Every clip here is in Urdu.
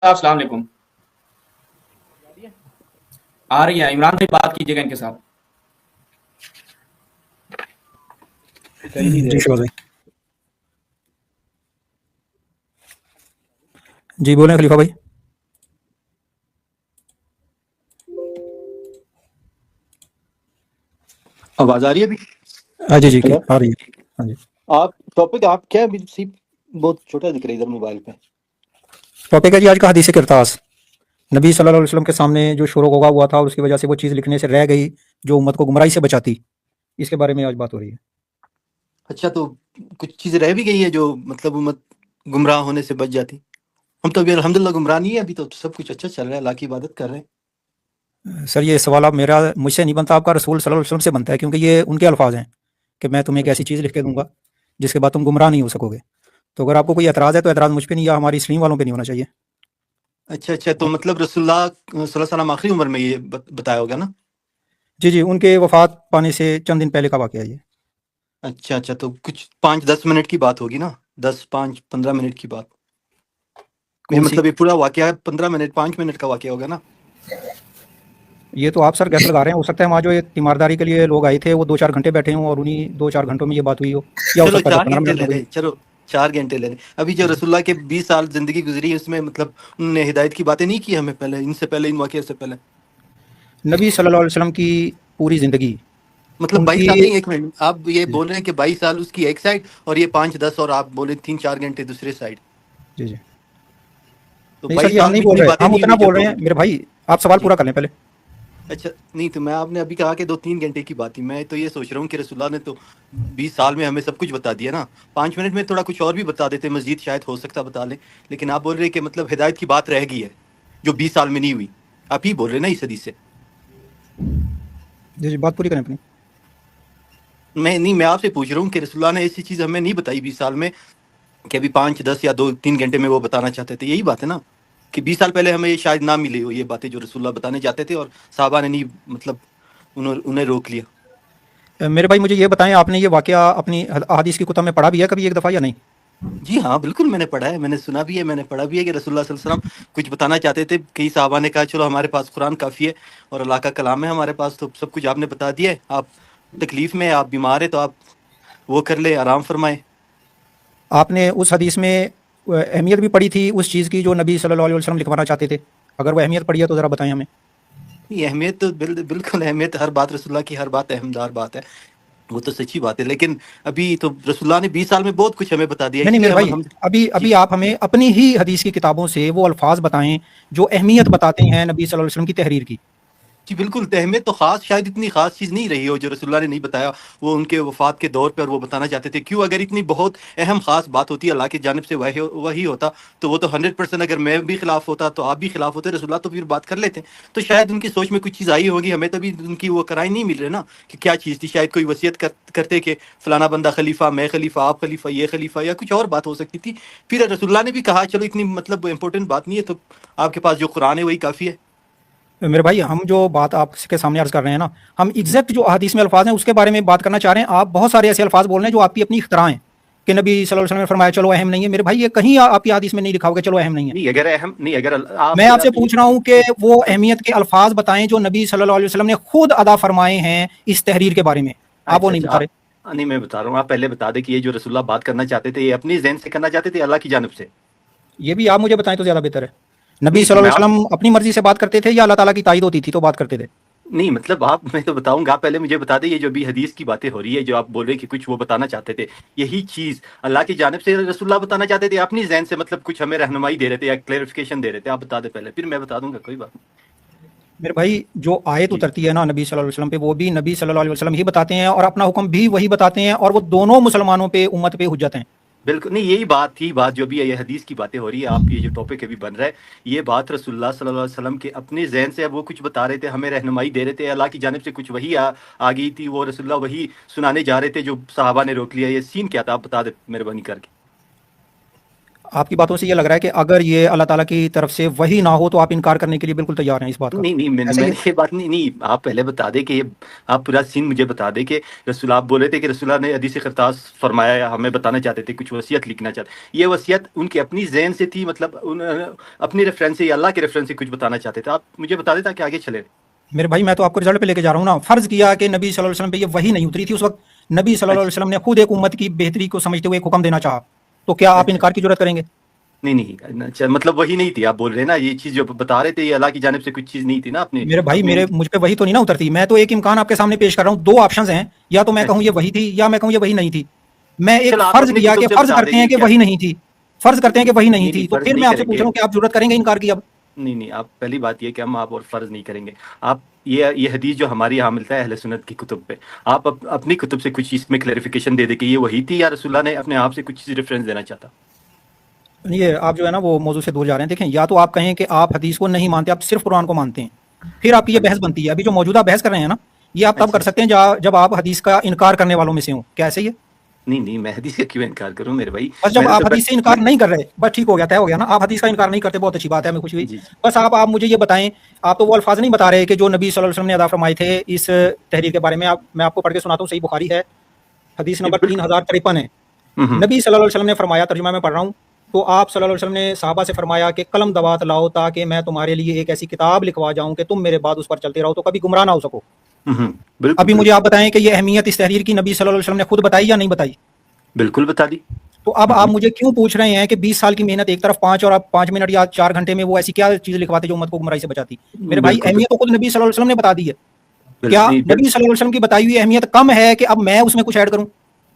السلام علیکم. آ رہی ہے. عمران بھائی بات کیجیے گا ان کے ساتھ. جی شباز بھائی جی بولیں خلیفہ بھائی. آواز آ رہی ہے ابھی؟ ہاں جی جی آ رہی ہے. ہاں جی آپ ٹاپک آپ کیا بہت چھوٹا دکھ رہا ہے ادھر موبائل پہ. ٹاپک ہے جی آج کا حدیث کرتاس. نبی صلی اللہ علیہ وسلم کے سامنے جو شور و غوغا ہوا تھا اور اس کی وجہ سے وہ چیز لکھنے سے رہ گئی جو امت کو گمراہی سے بچاتی، اس کے بارے میں آج بات ہو رہی ہے. اچھا، تو کچھ چیزیں رہ بھی گئی ہے جو مطلب امت گمراہ ہونے سے بچ جاتی. ہم تو ابھی الحمدللہ گمراہ نہیں ہے، ابھی تو سب کچھ اچھا چل رہا ہے، اللہ کی عبادت کر رہے ہیں. سر یہ سوال آپ مجھ سے نہیں بنتا، آپ کا رسول صلی اللہ علیہ وسلم سے بنتا ہے، کیونکہ یہ ان کے الفاظ ہیں کہ میں تمہیں ایک ایسی چیز لکھ کے دوں گا جس کے بعد تم گمراہ نہیں ہو سکو گے. تو اگر آپ کو کوئی اعتراض ہے تو اعتراض مجھ پہ نہیں یا ہماری اسلیم والوں پہ نہیں ہونا چاہیے. اچھا، تو مطلب رسول اللہ صلی اللہ علیہ وسلم آخری عمر میں یہ بتایا ہوگا نا؟ جی جی ان کے وفات پانے سے چند دن پہلے کا واقعہ ہے یہ. اچھا، تو کچھ 5-10 منٹ کی بات ہوگی نا، 10-5-15 منٹ کی بات. یہ کون سی؟ مطلب یہ پورا واقعہ 15 منٹ 5 منٹ کا واقعہ ہوگا نا؟ یہ تو آپ سر گیس لگا رہے ہیں. ہو سکتا ہے وہاں جو یہ تیمارداری کے لیے لوگ آئے تھے وہ 2-4 گھنٹے بیٹھے ہوں اور انہیں 2-4 گھنٹوں میں یہ بات ہوئی ہو، یا ہو چلو سکتا ہے 4 15 گھنٹے منٹ میں لے ہوئی لیں، ہو. چلو 4 گھنٹے لے لیں. ابھی جو رسول اللہ کے 20 سال زندگی گزری ہے اس میں مطلب انہوں نے ہدایت کی باتیں نہیں کی ہمیں پہلے، ان سے پہلے، ان واقعے سے پہلے. نبی صلی اللہ علیہ وسلم کی پوری زندگی مطلب ان 22 کی. سال نہیں، ایک منٹ، آپ یہ جی بول رہے ہیں کہ 22 سال اس کی ایک سائڈ اور یہ 5-10 اور آپ بولے 3-4 گھنٹے دوسرے سائڈ. جی جی تو نہیں سر 22 یہ ہم سال نہیں میں بول اتنی رہے، باتیں ہم نہیں اتنا ہوئی جو بول رہے ہیں میرے بھائی. آپ سوال جی. پورا کر لیں پہلے. اچھا نہیں، تو میں آپ نے ابھی کہا کہ 2-3 گھنٹے کی بات تھی. میں تو یہ سوچ رہا ہوں کہ رسول اللہ نے تو 20 سال میں ہمیں سب کچھ بتا دیا نا. 5 منٹ میں تھوڑا کچھ اور بھی بتا دیتے، مزید شاید ہو سکتا بتا لیں. لیکن آپ بول رہے کہ مطلب ہدایت کی بات رہ گئی ہے جو 20 سال میں نہیں ہوئی. آپ ہی بول رہے نا اس حدیث سے. جی جی بات پوری کریں اپنی. میں آپ سے پوچھ رہا ہوں کہ رسول اللہ نے ایسی چیز ہمیں نہیں بتائی 20 سال میں کہ ابھی 5-10 یا 2-3 گھنٹے میں وہ بتانا چاہتے تھے. یہی بات ہے نا کہ 20 سال پہلے ہمیں شاید نہ ملے ہو یہ باتیں جو رسول اللہ بتانے چاہتے تھے اور صحابہ نے نہیں، مطلب انہیں روک لیا. میرے بھائی مجھے یہ بتائیں، آپ نے یہ واقعہ اپنی احادیث کی کتب میں پڑھا بھی ہے کبھی ایک دفعہ یا نہیں؟ جی ہاں بالکل، میں نے پڑھا ہے، میں نے سنا بھی ہے، میں نے پڑھا بھی ہے کہ رسول اللہ صلی اللہ علیہ وسلم کچھ بتانا چاہتے تھے. کئی صحابہ نے کہا چلو ہمارے پاس قرآن کافی ہے اور اللہ کا کلام ہے ہمارے پاس، تو سب کچھ آپ نے بتا دیا ہے. آپ تکلیف میں، آپ بیمار ہیں تو آپ وہ کر لیں، آرام فرمائیں. آپ نے اس حدیث میں اہمیت بھی پڑھی تھی اس چیز کی جو نبی صلی اللہ علیہ وسلم لکھوانا چاہتے تھے؟ اگر وہ اہمیت پڑھی ہے تو ذرا بتائیں ہمیں. یہ اہمیت تو بالکل اہمیت، ہر بات رسول اللہ کی، ہر بات اہمدار بات ہے، وہ تو سچی بات ہے. لیکن ابھی تو رسول اللہ نے 20 سال میں بہت کچھ ہمیں بتا دیا، نہیں اس نہیں لیے میرے بھائی، ہم جی ابھی آپ ہمیں اپنی ہی حدیث کی کتابوں سے وہ الفاظ بتائیں جو اہمیت بتاتے ہیں نبی صلی اللہ علیہ وسلم کی تحریر کی. جی بالکل. اہمیت تو خاص، شاید اتنی خاص چیز نہیں رہی ہو جو رسول اللہ نے نہیں بتایا. وہ ان کے وفات کے دور پر وہ بتانا چاہتے تھے. کیوں؟ اگر اتنی بہت اہم خاص بات ہوتی ہے اللہ کی جانب سے وہی ہوتا تو وہ تو 100%، اگر میں بھی خلاف ہوتا تو آپ بھی خلاف ہوتے، رسول اللہ تو پھر بات کر لیتے. تو شاید ان کی سوچ میں کچھ چیز آئی ہوگی، ہمیں تو بھی ان کی وہ کرائیں نہیں مل رہے نا کہ کیا چیز تھی. شاید کوئی وصیت کرتے کہ فلانا بندہ خلیفہ، میں خلیفہ، آپ خلیفہ، یہ خلیفہ، یا کچھ اور بات ہو سکتی تھی. پھر رسول اللہ نے بھی کہا چلو اتنی مطلب امپورٹنٹ بات نہیں ہے، تو آپ کے پاس جو قرآن ہے وہی کافی ہے. میرے بھائی ہم جو بات آپ کے سامنے عرض کر رہے ہیں نا، ہم ایگزیکٹ جو احادیث میں الفاظ ہیں اس کے بارے میں بات کرنا چاہ رہے ہیں. آپ بہت سارے ایسے الفاظ بول رہے ہیں جو آپ کی اپنی اختراع ہیں کہ نبی صلی اللہ علیہ وسلم نے فرمایا چلو اہم نہیں ہے. میرے بھائی یہ کہیں آپ کی حدیث میں نہیں لکھا ہوگا چلو اہم نہیں ہے. نہیں اگر اہم نہیں، اگر میں آپ سے پوچھ رہا ہوں کہ وہ اہمیت کے الفاظ بتائیں جو نبی صلی اللہ علیہ وسلم نے خود ادا فرمائے ہیں اس تحریر کے بارے میں. آپ وہ نہیں اچھا بتا رہے. نہیں، میں بتا رہا ہوں، آپ پہلے بتا دیں کہ یہ جو رسول اللہ بات کرنا چاہتے تھے یہ اپنی ذہن سے کرنا چاہتے تھے اللہ کی جانب سے. یہ بھی آپ مجھے بتائیں تو زیادہ بہتر ہے. نبی نہیں صلی تو اللہ میں علیہ وسلم اپنی مرضی سے بات کرتے تھے یا اللہ تعالیٰ کی تائید ہوتی تھی تو بات کرتے تھے؟ نہیں مطلب میں تو بتاؤں گا، پہلے مجھے بتا دیں یہ جو بھی حدیث کی باتیں ہو رہی ہے، جو آپ بول رہے ہیں کہ کچھ وہ بتانا چاہتے تھے، یہی چیز اللہ کی جانب سے رسول اللہ بتانا چاہتے تھے اپنی ذہن سے، مطلب کچھ ہمیں رہنمائی دے رہے تھے یا کلیئرفیکیشن دے رہے تھے؟ آپ بتا دیں پہلے، پھر میں بتا دوں گا، کوئی بات نہیں. میرے بھائی جو آیت جی اترتی ہے نا نبی صلی اللہ علیہ وسلم پہ، وہ بھی نبی صلی اللہ علیہ وسلم ہی بتاتے ہیں اور اپنا حکم بھی وہی بتاتے ہیں، اور وہ دونوں مسلمانوں پہ، امت پہ حجت ہیں. بالکل. نہیں یہی بات تھی، بات جو بھی ہے یہ حدیث کی باتیں ہو رہی ہے، آپ یہ جو ٹاپک ابھی بن رہا ہے یہ بات رسول اللہ صلی اللہ علیہ وسلم کے اپنے ذہن سے وہ کچھ بتا رہے تھے، ہمیں رہنمائی دے رہے تھے، اللہ کی جانب سے کچھ وہی آ گئی تھی، وہ رسول اللہ وہی سنانے جا رہے تھے جو صحابہ نے روک لیا. یہ سین کیا تھا آپ بتا دیں مہربانی کر کے. آپ کی باتوں سے یہ لگ رہا ہے کہ اگر یہ اللہ تعالیٰ کی طرف سے وہی نہ ہو تو آپ انکار کرنے کے لیے بالکل تیار ہیں اس بات کا؟ نہیں میں ایسا ہی نے ہے؟ یہ بات نہیں آپ پہلے بتا دیں کہ آپ پورا سین مجھے بتا دیں کہ رسول آپ بولے تھے کہ رسول اللہ نے حدیث قرطاس فرمایا یا ہمیں بتانا چاہتے تھے کچھ وصیت لکھنا چاہتے، یہ وصیت ان کی اپنی ذہن سے تھی، مطلب اپنی ریفرنس سے یا اللہ کے ریفرنس سے کچھ بتانا چاہتے تھے؟ آپ مجھے بتا دیں تاکہ آگے چلے۔ میرے بھائی میں تو آپ کو رزلٹ پہ لے کے جا رہا ہوں نا. فرض کیا کہ نبی صلی اللہ علیہ وسلم پہ یہ وحی نہیں اتری تھی اس وقت، نبی صلی اللہ علیہ وسلم نے خود ایک امت کی بہتری کو سمجھتے ہوئے ایک حکم دینا چاہا، تو کیا آپ انکار کی جرات کریں گے؟ نہیں مطلب وہی نہیں تھی، آپ بول رہے ہیں نا یہ چیز جو بتا رہے تھے یہ اللہ کی جانب سے کچھ چیز نہیں تھی نا اپنے میرے بھائی مجھ پہ وہی تو نہیں نا اترتی. میں تو ایک امکان آپ کے سامنے پیش کر رہا ہوں، دو آپشنز ہیں، یا تو میں کہوں یہ وہی تھی یا میں کہوں یہ وہی نہیں تھی. میں ایک فرض کیا کہ فرض کرتے ہیں کہ وہی نہیں تھی، فرض کرتے ہیں کہ وہی نہیں تھی، تو پھر میں آپ سے پوچھ رہا ہوں کہ آپ جرات کریں گے انکار کی؟ اب نہیں آپ پہلی بات یہ کہ ہم آپ اور فرض نہیں کریں گے. آپ یہ حدیث جو ہماری یہاں ملتا ہے اہل سنت کی کتب پہ، آپ اپنی کتب سے کچھ اس میں کلیریفیکیشن دے دیں کہ یہ وہی تھی یا رسول اللہ نے اپنے آپ سے کچھ چیز ریفرنس دینا چاہتا. یہ آپ جو ہے نا وہ موضوع سے دور جا رہے ہیں. دیکھیں، یا تو آپ کہیں کہ آپ حدیث کو نہیں مانتے، آپ صرف قرآن کو مانتے ہیں، پھر آپ کی یہ بحث بنتی ہے. ابھی جو موجودہ بحث کر رہے ہیں نا، یہ آپ تب کر سکتے ہیں جب آپ حدیث کا انکار کرنے والوں میں سے ہوں. کیا ایسا ہی ہے؟ نہیں میں حدیث کا کیوں انکار کروں میرے بھائی؟ بس جب آپ حدیث سے انکار نہیں کر رہے، بس ٹھیک ہو گیا، طے ہو گیا نا، آپ حدیث کا انکار نہیں کرتے، بہت اچھی بات ہے، ہمیں خوشی ہوئی. بس آپ مجھے یہ بتائیں، آپ تو وہ الفاظ نہیں بتا رہے کہ جو نبی صلی اللہ علیہ وسلم نے ادا فرمائے تھے اس تحریر کے بارے میں. میں آپ کو پڑھ کے سناتا ہوں، صحیح بخاری ہے، حدیث نمبر 3053 ہے. نبی صلی اللہ علیہ وسلم نے فرمایا، ترجمہ میں پڑھ رہا ہوں، تو آپ صلی اللہ علیہ وسلم نے صحابہ سے فرمایا کہ قلم دوات لاؤ تاکہ میں تمہارے لیے ایک ایسی کتاب لکھوا جاؤں کہ تم میرے بعد اس پر چلتے رہو تو کبھی گمراہ نہ ہو سکو. ابھی مجھے آپ بتائیں کہ یہ اہمیت اس تحریر کی نبی صلی اللہ علیہ وسلم نے خود بتائی یا نہیں بتائی؟ بالکل بتا دی. تو اب آپ مجھے کیوں پوچھ رہے ہیں کہ 20 سال کی محنت ایک طرف، 5 اور آپ 5 منٹ یا 4 گھنٹے میں وہ ایسی کیا چیز لکھواتے جو امت کو گمراہی سے بچاتی؟ میرے بھائی اہمیت تو خود نبی صلی اللہ علیہ وسلم نے بتا دی ہے. کیا نبی صلی اللہ علیہ وسلم کی بتائی ہوئی اہمیت کم ہے کہ اب میں اس میں کچھ ایڈ کروں؟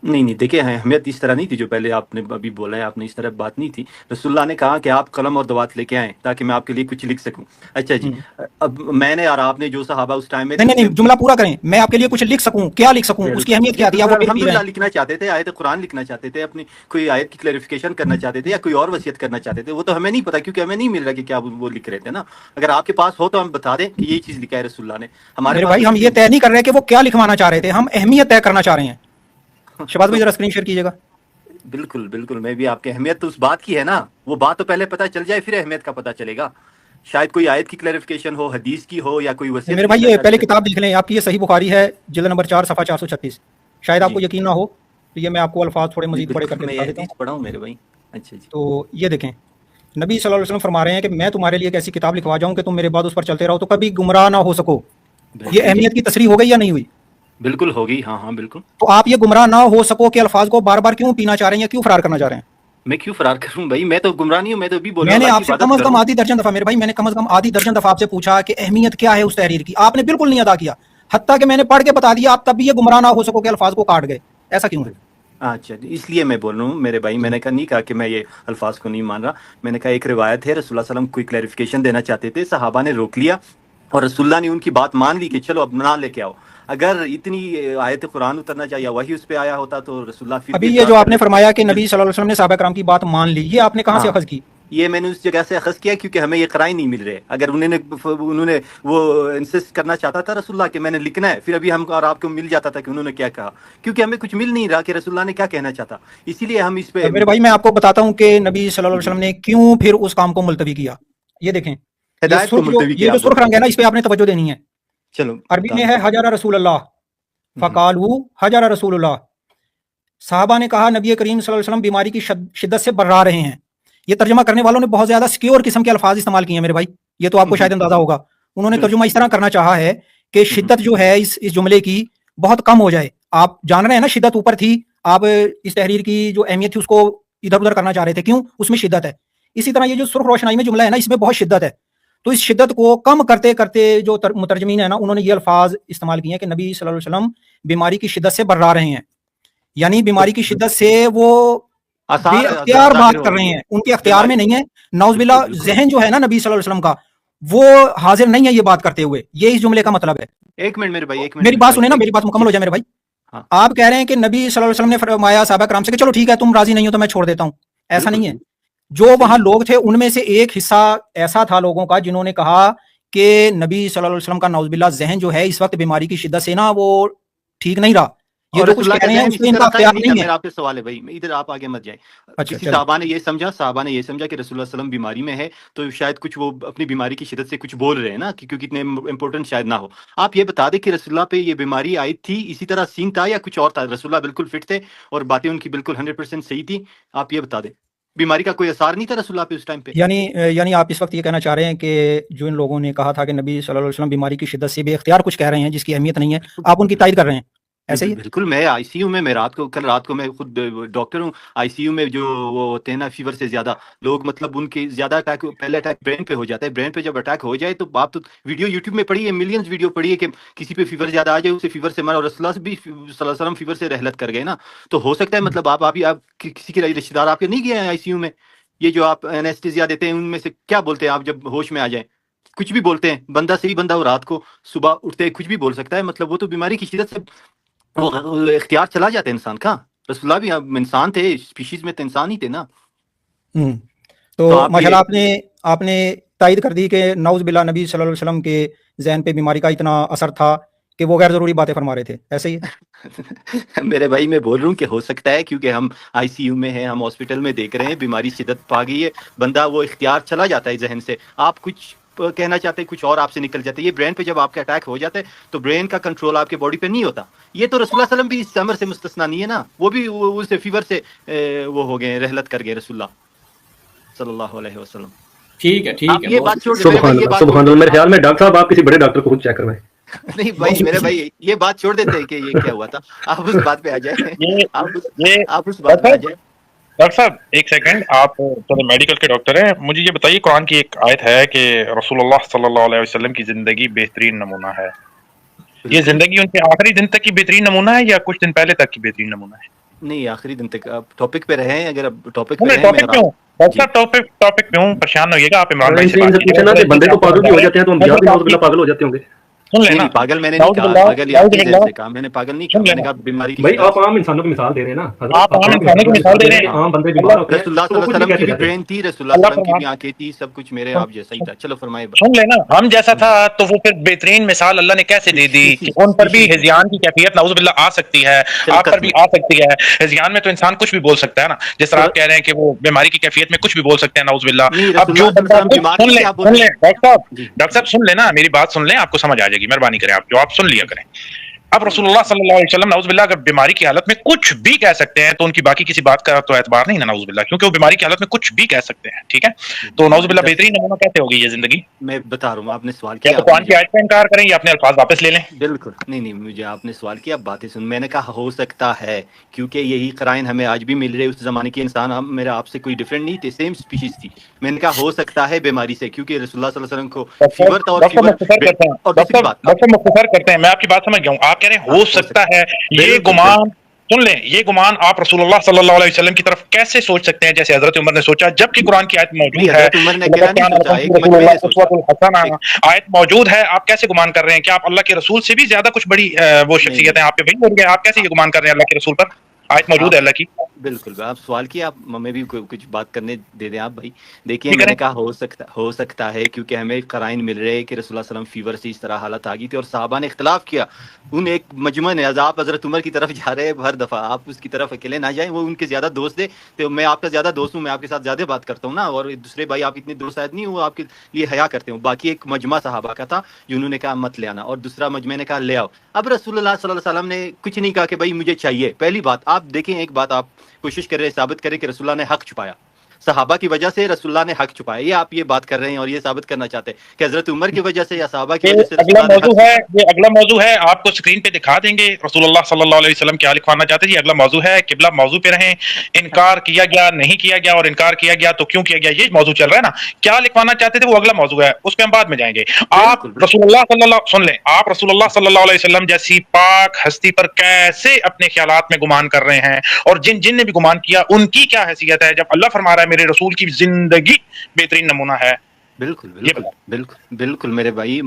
نہیں دیکھیں، اہمیت اس طرح نہیں تھی جو پہلے آپ نے ابھی بولا ہے، آپ نے اس طرح بات نہیں تھی. رسول اللہ نے کہا کہ آپ قلم اور دوات لے کے آئیں تاکہ میں آپ کے لیے کچھ لکھ سکوں. اچھا جی، اب میں نے اور آپ نے جو صحابہ اس ٹائم میں نہیں جملہ پورا کریں. میں آپ کے لیے کچھ لکھ سکوں، کیا لکھ سکوں؟ اس کی اہمیت کیا تھی؟ آپ الحمدللہ لکھنا چاہتے تھے، آیت قرآن لکھنا چاہتے تھے، اپنی کوئی آیت کی کلیریفیکیشن کرنا چاہتے تھے یا کوئی اور وصیت کرنا چاہتے تھے. وہ تو ہمیں نہیں پتا کیونکہ ہمیں نہیں مل رہا کہ کیا وہ لکھ رہے تھے نا. اگر آپ کے پاس ہو تو ہم بتا دیں کہ یہی چیز لکھا ہے رسول اللہ نے. ہمارے بھائی ہم یہ طے نہیں کر رہے کہ وہ کیا لکھوانا چاہ رہے تھے، ہم اہمیت طے کرنا چاہ رہے ہیں. شہباز بھائی ذرا اسکرین شیئر کیجیے گا. بالکل میں بھی آپ کی اہمیت تو اس بات کی ہے نا، وہ بات تو پہلے پتہ چل جائے پھر اہمیت کا پتہ چلے گا. شاید کوئی آیت کی کلیریفیکیشن ہو، حدیث کی ہو یا کوئی وصیت. میرے بھائی یہ پہلے کتاب دیکھ لیں، آپ کی یہ صحیح بخاری ہے، جلد نمبر 4 صفحہ 436. شاید آپ کو یقین نہ ہو تو یہ میں آپ کو الفاظ تھوڑے مزید بڑے کر کے بتا دیتا ہوں. پڑھا ہوں میرے بھائی. اچھا جی، تو یہ دیکھیں، نبی صلی اللہ علیہ وسلم فرما رہے ہیں کہ میں تمہارے لیے ایک ایسی کتاب لکھوا جاؤں کہ تم میرے بعد اس پر چلتے رہو تو کبھی گمراہ نہ ہو سکو. یہ اہمیت کی تصریح ہو گئی یا نہیں ہوئی؟ بالکل ہوگی، ہاں بالکل. تو آپ یہ گمراہ نہ ہو سکو کے الفاظ کو بار بار کیوں پینا چاہ رہے ہیں یا کیوں فرار کرنا چاہ رہے ہیں؟ میں کیوں فرار کروں بھائی؟ میں تو گمراہ نہیں ہوں، میں تو ابھی بول رہا میں ہوں نے آپ سے کم از کم آدھی درجن دفعہ، میرے بھائی میں نے کم از کم آدھی درجن دفعہ آپ سے پوچھا کہ اہمیت کیا ہے اس تحریر کی، آپ نے بالکل نہیں ادا کیا. حتیٰ کہ میں نے پڑھ کے بتا دیا، آپ تب بھی یہ گمراہ نہ ہو سکو کے الفاظ کو کاٹ گئے. ایسا کیوں ہے؟ اچھا، اس لیے میں بول رہا ہوں میرے بھائی، میں نے نہیں کہا کہ میں یہ الفاظ کو نہیں مان رہا. میں نے کہا ایک روایت ہے، رسول اللہ صلی اللہ علیہ وسلم کوئی کلیریفیکیشن دینا چاہتے تھے، صحابہ نے روک لیا اور رسول اللہ نے ان کی بات مان لی کہ چلو اب نہ لے کے آؤ. اگر اتنی آیت قرآن اترنا چاہیے وہی اس پہ آیا ہوتا تو رسول اللہ ابھی یہ جو آپ نے فرمایا کہ نبی صلی اللہ علیہ وسلم نے صحابہ کرام کی بات مان لی، یہ آپ نے کہاں سے اخذ کی؟ یہ میں نے اس جگہ سے اخذ کیا کیونکہ ہمیں یہ قرائن نہیں مل رہے. اگر انہوں نے وہ انسسٹ کرنا چاہتا تھا رسول اللہ کہ میں نے لکھنا ہے، پھر ابھی ہم اور آپ کو مل جاتا تھا کہ انہوں نے کیا کہا، کیونکہ ہمیں کچھ مل نہیں رہا کہ رسول اللہ نے کیا کہنا چاہتا. اسی لیے ہم اس پہ میرے بھائی میں آپ کو بتاتا ہوں کہ نبی صلی اللہ علیہ وسلم نے کیوں پھر اس کام کو ملتوی کیا. یہ دیکھیں، یہ جو سرخ رنگ ہے نا، اس پہ آپ نے توجہ دینی ہے. چلو، عربی میں ہے حجر رسول اللہ فقالو حجر رسول اللہ. صحابہ نے کہا نبی کریم صلی اللہ علیہ وسلم بیماری کی شدت سے برا رہے ہیں. یہ ترجمہ کرنے والوں نے بہت زیادہ سکیور قسم کے الفاظ استعمال کیے ہیں میرے بھائی، یہ تو آپ کو شاید اندازہ ہوگا. انہوں نے ترجمہ اس طرح کرنا چاہا ہے کہ شدت جو ہے اس جملے کی بہت کم ہو جائے. آپ جان رہے ہیں نا شدت اوپر تھی، آپ اس تحریر کی جو اہمیت تھی اس کو ادھر ادھر کرنا چاہ رہے تھے. کیوں؟ اس میں شدت ہے. اسی طرح یہ جو سرخ روشنائی میں جملہ ہے نا، اس میں بہت شدت ہے. تو اس شدت کو کم کرتے کرتے جو مترجمین ہیں نا، انہوں نے یہ الفاظ استعمال کیے ہیں کہ نبی صلی اللہ علیہ وسلم بیماری کی شدت سے برا رہے ہیں. یعنی بیماری کی شدت سے وہ بے اختیار بات کر رہے ہیں، ان کے اختیار میں نہیں ہے. نعوذ باللہ ذہن جو ہے نا نبی صلی اللہ علیہ وسلم کا، وہ حاضر نہیں ہے یہ بات کرتے ہوئے. یہ اس جملے کا مطلب ہے. ایک منٹ میرے بھائی، میری بات سنیں نا، میری بات مکمل ہو جائے میرے بھائی. آپ کہہ رہے ہیں کہ نبی صلی اللہ علیہ وسلم نے فرمایا صحابہ کرام سے کہ چلو ٹھیک ہے تم راضی نہیں ہو تو میں چھوڑ دیتا ہوں. ایسا نہیں ہے. جو وہاں لوگ تھے ان میں سے ایک حصہ ایسا تھا لوگوں کا جنہوں نے کہا کہ نبی صلی اللہ علیہ وسلم کا نعوذ باللہ ذہن جو ہے اس وقت بیماری کی شدت سے نا وہ ٹھیک نہیں رہا. یہ اور جو رسول کچھ اللہ کہہ کا رہے ہیں ذہن اس اسی پہ ان طرح کا تھا یا اختیار نہیں تھا؟ نہیں ہے. میرا آپ سے سوال ہے بھائی، ادھر آپ آگے مت جائیں. اچھا کسی چلیں. صحابہ نے یہ سمجھا، کہ رسول اللہ وسلم بیماری میں ہے تو شاید کچھ وہ اپنی بیماری کی شدت سے کچھ بول رہے ہیں نا، کیونکہ اتنے امپورٹنٹ شاید نہ ہو. آپ یہ بتا دیں کہ رسول اللہ پہ یہ بیماری آئی تھی اسی طرح سین تھا یا کچھ اور تھا؟ رسول اللہ بالکل فٹ تھے اور باتیں ان کی بالکل 100% صحیح تھی. آپ یہ بتا دیں بیماری کا کوئی اثر نہیں تھا رسول اللہ پہ اس ٹائم پہ؟ یعنی آپ اس وقت یہ کہنا چاہ رہے ہیں کہ جو ان لوگوں نے کہا تھا کہ نبی صلی اللہ علیہ وسلم بیماری کی شدت سے بے اختیار کچھ کہہ رہے ہیں جس کی اہمیت نہیں ہے، آپ ان کی تائید کر رہے ہیں، ایسے ہی؟ بالکل. میں آئی سی یو میں کل رات کو میں خود ڈاکٹر ہوں. آئی سی یو میں جو وہ ہوتے ہیں نا فیور سے زیادہ لوگ، مطلب ان کی زیادہ اٹیک، پہلے اٹیک برین پہ ہو جاتا ہے. برین پہ جب اٹیک ہو جائے تو آپ تو ویڈیو یوٹیوب میں پڑھیے، ملینز ویڈیو پڑھیے کہ کسی پہ فیور زیادہ آ جائے اسے فیور سے مرا، اور رسول اللہ سے بھی صلی اللہ علیہ وسلم فیور سے رحلت کر گئے نا. تو ہو سکتا ہے مطلب آپ کسی کے رشتے دار آپ کے نہیں گئے ہیں آئی سی یو میں؟ یہ جو آپ اینیستھیزیا دیتے ہیں ان میں سے کیا بولتے ہیں آپ جب ہوش میں آ جائیں؟ کچھ بھی بولتے ہیں. بندہ صحیح بندہ وہ رات کو صبح اٹھتے کچھ بھی بول سکتا ہے. مطلب وہ تو بیماری کی شدت سے وہ اختیار چلا جاتا ہے انسان کا. رسول اللہ بھی انسان تھے، اسپیشیز میں تو انسان ہی تھے نا. تو آپ ماشاء یہ اللہ آپ نے تائید کر دی کہ نعوذ باللہ نبی صلی اللہ علیہ وسلم کے ذہن پہ بیماری کا اتنا اثر تھا کہ وہ غیر ضروری باتیں فرما رہے تھے، ایسے ہی؟ میرے بھائی میں بول رہا ہوں کہ ہو سکتا ہے کیونکہ ہم آئی سی یو میں ہیں، ہم ہاسپٹل میں دیکھ رہے ہیں، بیماری شدت پا گئی ہے، بندہ وہ اختیار چلا جاتا ہے ذہن سے. آپ کچھ کہنا چاہتے ہیں کچھ اور آپ سے نکل جاتے ہیں. یہ برین پہ جب آپ کا اٹیک ہو جاتا ہے تو برین کا کنٹرول آپ کے باڈی پہ نہیں ہوتا. یہ تو رسول اللہ علیہ وسلم بھی اس امر سے مستثنا نہیں ہے نا. وہ بھی اس فیور سے وہ ہو گئے، رحلت کر گئے رسول اللہ صلی اللہ علیہ وسلم. ٹھیک ہے آپ یہ بات چھوڑ دیں میرے سبحان بھائی، یہ اللہ بات سبحان چھوڑ اللہ. دیں. میرے خیال میں ڈاکٹر صاحب آپ کسی بڑے ڈاکٹر کو خود چیک کروائیں. نہیں بھائی میرے بھائی یہ بات چھوڑ دیتے ہیں کہ یہ کیا ہوا تھا. آپ اس بات پہ آ جائیں. آپ اس بات پہ آ جائیں. ڈاکٹر صاحب ایک سیکنڈ، آپ تو میڈیکل کے ڈاکٹر ہیں، مجھے یہ بتائیے قرآن کی ایک آیت ہے کہ رسول اللہ صلی اللہ علیہ وسلم کی زندگی بہترین نمونہ ہے. یہ زندگی ان کے آخری دن تک کی بہترین نمونہ ہے یا کچھ دن پہلے تک کی بہترین نمونہ ہے؟ نہیں آخری دن تک. آپ ٹاپک پہ رہیں، اگر آپ ٹاپک پہ میں رہیں. ٹاپک پہ ہوں ڈاکٹر صاحب، ٹاپک پہ ہوں، پریشان نہ ہوئیے گا. آپ عمران بھائی ان سے سے بات پوچھنا نا کہ بندے کو پاگل بھی ہو جاتے ہیں تو ہم کیجیے. بھی نعوذ باللہ پاگل ہو جاتے ہوں گے. سن لیں نا، نہیں پاگل میں نے نہیں کہا، پاگل یہ آپ کے ذہن سے کہا. میں نے پاگل نہیں کہا، میں نے کہا بیماری کی بھائی شدت آپ سے. عام انسانوں کی مثال دے رہے ہیں نا حضرت. آپ عام انسانوں کی مثال دے رہے ہیں. عام بندے بیمار ہوتے ہیں رسول اللہ تو صلی وہ اللہ کچھ علیہ بھی وسلم کی کہتے بھی رہتے ہیں. برین تھی، رسول اللہ صلی اللہ علیہ وسلم کی بھی آنکھیں تھی، سب کچھ میرے آپ جیسا ہی تھا. چلو فرمائے. سن لینا، ہم جیسا تھا تو وہ پھر بہترین مثال اللہ نے کیسے دے دی کہ ان پر بھی ہذیان کی کیفیت نعوذ باللہ آ سکتی ہے، آپ پر بھی آ سکتی ہے. ہذیان میں تو انسان کچھ بھی بول سکتا ہے نا، جس طرح آپ کہہ رہے ہیں کہ وہ بیماری کی کیفیت میں کچھ بھی بول سکتے ہیں نعوذ باللہ. اب جو بندہ سن لیں ڈاکٹر صاحب سن لینا، میری بات سن لیں، آپ کو سمجھ آ جائے گی. مہربانی کریں آپ جو آپ سن لیا کریں. اب رسول اللہ صلی اللہ علیہ وسلم نعوذ باللہ اگر بیماری کی حالت میں کچھ بھی کہہ سکتے ہیں تو ان کی باقی کسی بات کا تو اعتبار نہیں نا نعوذ باللہ، کیونکہ وہ بیماری کی حالت میں کچھ بھی کہہ سکتے ہیں. ٹھیک ہے، تو نعوذ باللہ بہترین نمونہ کیسے ہوگی یہ زندگی؟ میں بتا رہا ہوں، آپ نے سوال یا کیا، تو قرآن کی آیت کا انکار کریں یا اپنے الفاظ واپس لے لیں. بالکل نہیں مجھے آپ نے سوال کیا، باتیں سن. میں نے کہا ہو سکتا ہے، کیونکہ یہی قرائن ہمیں آج بھی مل رہے. اس زمانے کے انسان میرا آپ سے کوئی ڈفرینٹ نہیں تھے، سیم اسپیشیز تھی. میں نے کہا ہو سکتا ہے بیماری سے، کیونکہ رسول اللہ صلی اللہ علیہ وسلم کو فیور تھا. اور ڈاکٹر فیور مختصر کرتے ہیں، اور دوسری بات ڈاکٹر مختصر کرتے ہیں، میں آپ کی بات سمجھ گیا ہوں. آپ کہہ رہے ہیں ہو سکتا ہے، یہ گمان سن لیں، یہ گمان آپ رسول اللہ صلی اللہ علیہ وسلم کی طرف کیسے سوچ سکتے ہیں جیسے حضرت عمر نے سوچا، جبکہ قرآن کی آیت موجود ہے. حضرت عمر نے اکیلا نہیں سوچا، ایک مجمع نے سوچا. آیت موجود ہے، آپ کیسے گمان کر رہے ہیں کہ آپ اللہ کے رسول سے بھی زیادہ کچھ بڑی وہ شخصیت ہیں آپ کے بھائی؟ آپ کیسے یہ گمان کر رہے ہیں اللہ کے رسول پر؟ آیت موجود ہے اللہ کی. بالکل آپ سوال کیا، آپ ہمیں بھی کچھ بات کرنے دے دیں آپ بھائی. دیکھیے میں نے کہا ہو سکتا ہے کیونکہ ہمیں قرائن مل رہے کہ رسول اللہ صلی اللہ علیہ وسلم فیور سے اس طرح حالت آ گئی تھی اور صحابہ نے اختلاف کیا. ان ایک مجمع نے آپ حضرت عمر کی طرف جا رہے ہیں ہر دفعہ، آپ اس کی طرف اکیلے نہ جائیں. وہ ان کے زیادہ دوست تھے، تو میں آپ کا زیادہ دوست ہوں، میں آپ کے ساتھ زیادہ بات کرتا ہوں نا. اور دوسرے بھائی آپ اتنے دوست شاید نہیں ہوں، آپ کے لیے حیا کرتے ہوں. باقی ایک مجمع صحابہ کا تھا جنہوں نے کہا مت لے آنا، اور دوسرا مجمع نے کہا لے آؤ. اب رسول اللہ صلی اللہ علیہ وسلم نے کچھ نہیں کہا کہ بھائی مجھے چاہیے. پہلی بات آپ دیکھیں، ایک بات آپ کوشش کر رہے ثابت کریں کہ رسول اللہ نے حق چھپایا. صحابہ کی وجہ سے رسول اللہ نے حق چھپایا. یہ آپ یہ بات کر رہے ہیں اور یہ ثابت کرنا چاہتے ہیں کہ حضرت عمر کی وجہ سے یا صحابہ کی وجہ سے اگلا موضوع ہے، یہ اگلا موضوع ہے، آپ کو اسکرین پہ دکھا دیں گے رسول اللہ صلی اللہ علیہ وسلم کیا لکھوانا چاہتے ہیں. یہ اگلا موضوع ہے، قبلہ موضوع پہ رہیں. انکار کیا گیا، نہیں کیا گیا، اور انکار کیا گیا تو کیوں کیا گیا، یہ موضوع چل رہا ہے نا. کیا لکھوانا چاہتے تھے وہ اگلا موضوع ہے، اس پہ ہم بعد میں جائیں گے. آپ رسول اللہ صلی اللہ سن لیں، آپ رسول اللہ صلی اللہ علیہ وسلم جیسی پاک ہستی پر کیسے اپنے خیالات میں گمان کر رہے ہیں، اور جن نے بھی گمان کیا ان کی کیا حیثیت ہے، جب اللہ فرما رہا ہے میرے رسول کی زندگی بہترین نمونہ ہے. بالکل یہ بالکل بتائیں۔ بالکل بالکل میرے بھائی،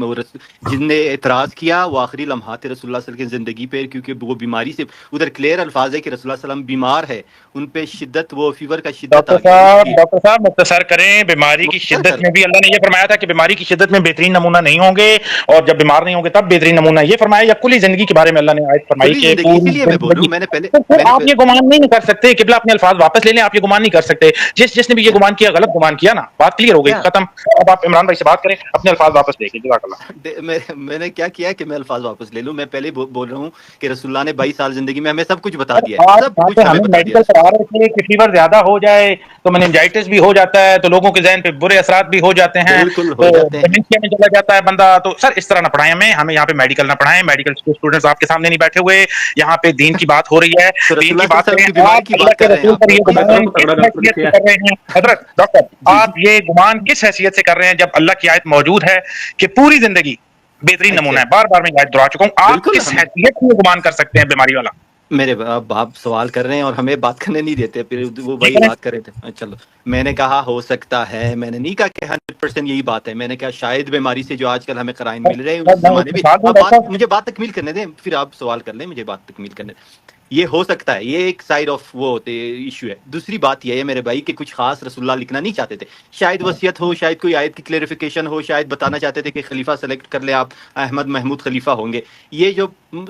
جن نے اعتراض کیا وہ آخری لمحات رسول اللہ صلی اللہ علیہ وسلم کی زندگی پہ، کیونکہ وہ بیماری سے ادھر کلیئر الفاظ ہے کہ رسول اللہ صلی اللہ علیہ وسلم بیمار ہے، ان پہ شدت، وہ فیور کا شدت آ گئی۔ ڈاکٹر صاحب مختصر کریں، بیماری کی مختصر شدت کر میں بھی اللہ نے یہ فرمایا تھا کہ بیماری کی شدت میں بہترین نمونہ نہیں ہوں گے، اور جب بیمار نہیں ہوں گے تب بہترین نمونہ یہ فرمایا، یا کلی زندگی کے بارے میں اللہ نے آیت فرمائی کھلی کہ زندگی، اسی لیے میں بول رہا ہوں، میں نے پہلے تو پھر آپ یہ گمان نہیں کر سکتے، قبلہ اپنے الفاظ واپس لے لیں، آپ یہ گمان نہیں کر سکتے، جس نے بھی یہ گمان کیا غلط گمان کیا نا، بات کلیئر ہو گئی، ختم۔ اب آپ عمران بھائی سے بات کریں، اپنے الفاظ واپس لے کے، جزاک اللہ۔ میں نے کیا کیا کہ میں الفاظ واپس لے لوں؟ میں پہلے بول رہا ہوں کہ رسول اللہ نے 22 سال زندگی میں ہمیں سب کچھ بتا دیا ہے، سب کچھ ہمیں بتا دیا میڈیکل کرا رہے تھے کہ فیور زیادہ ہو جائے تو میننجائٹس بھی ہو جاتا ہے، تو لوگوں کے ذہن پہ برے اثرات بھی ہو جاتے ہیں، بالکل تو ہو جاتے ہیں۔ ڈیمنشیا میں چلا جاتا ہے بندہ۔ تو سر اس طرح نہ پڑھائیں ہمیں یہاں پہ میڈیکل نہ پڑھائیں، میڈیکل اسٹوڈنٹس آپ کے سامنے نہیں بیٹھے ہوئے، یہاں پہ دین کی بات ہو رہی ہے، تو رسول دین اللہ کی بات صلی اللہ علیہ وسلم کریں۔ کی بیماری آپ کی اللہ بات کے کر رہے ہیں، رسول آپ پر یہ کوئی گمان بات تگڑا کس ڈاکٹر حیثیت سے لکھے کر رہے ہیں؟ حضرت ڈاکٹر آپ یہ گمان کس حیثیت سے کر رہے ہیں جب اللہ کی آیت موجود ہے کہ پوری زندگی بہترین نمونہ ہے؟ بار بار میں آیت دہرا چکا ہوں، آپ بالکل کس ہم حیثیت سے گمان کر سکتے ہیں بیماری والا؟ میرے باپ سوال کر رہے ہیں اور ہمیں بات کرنے نہیں دیتے، پھر وہ ٹھیک وہی ہے بات کر رہے تھے۔ چلو، میں نے کہا ہو سکتا ہے، میں نے نہیں کہا کہ 100% یہی بات ہے، میں نے کہا شاید بیماری سے جو آج کل ہمیں قرائن مل رہے ہیں اس زمانے میں، اب بات مجھے بات تکمیل کرنے دیں، پھر آپ سوال کر لیں، مجھے بات تکمیل کرنے دیں۔ یہ ہو سکتا ہے، یہ ایک سائڈ آف وہ ہوتے ایشو ہے۔ دوسری بات یہ ہے میرے بھائی کہ کچھ خاص رسول اللہ لکھنا نہیں چاہتے تھے، شاید وصیت ہو، شاید کوئی آیت کی کلیریفیکیشن ہو، شاید بتانا چاہتے تھے کہ خلیفہ سلیکٹ کر لیں آپ، احمد محمود خلیفہ ہوں گے۔ یہ جو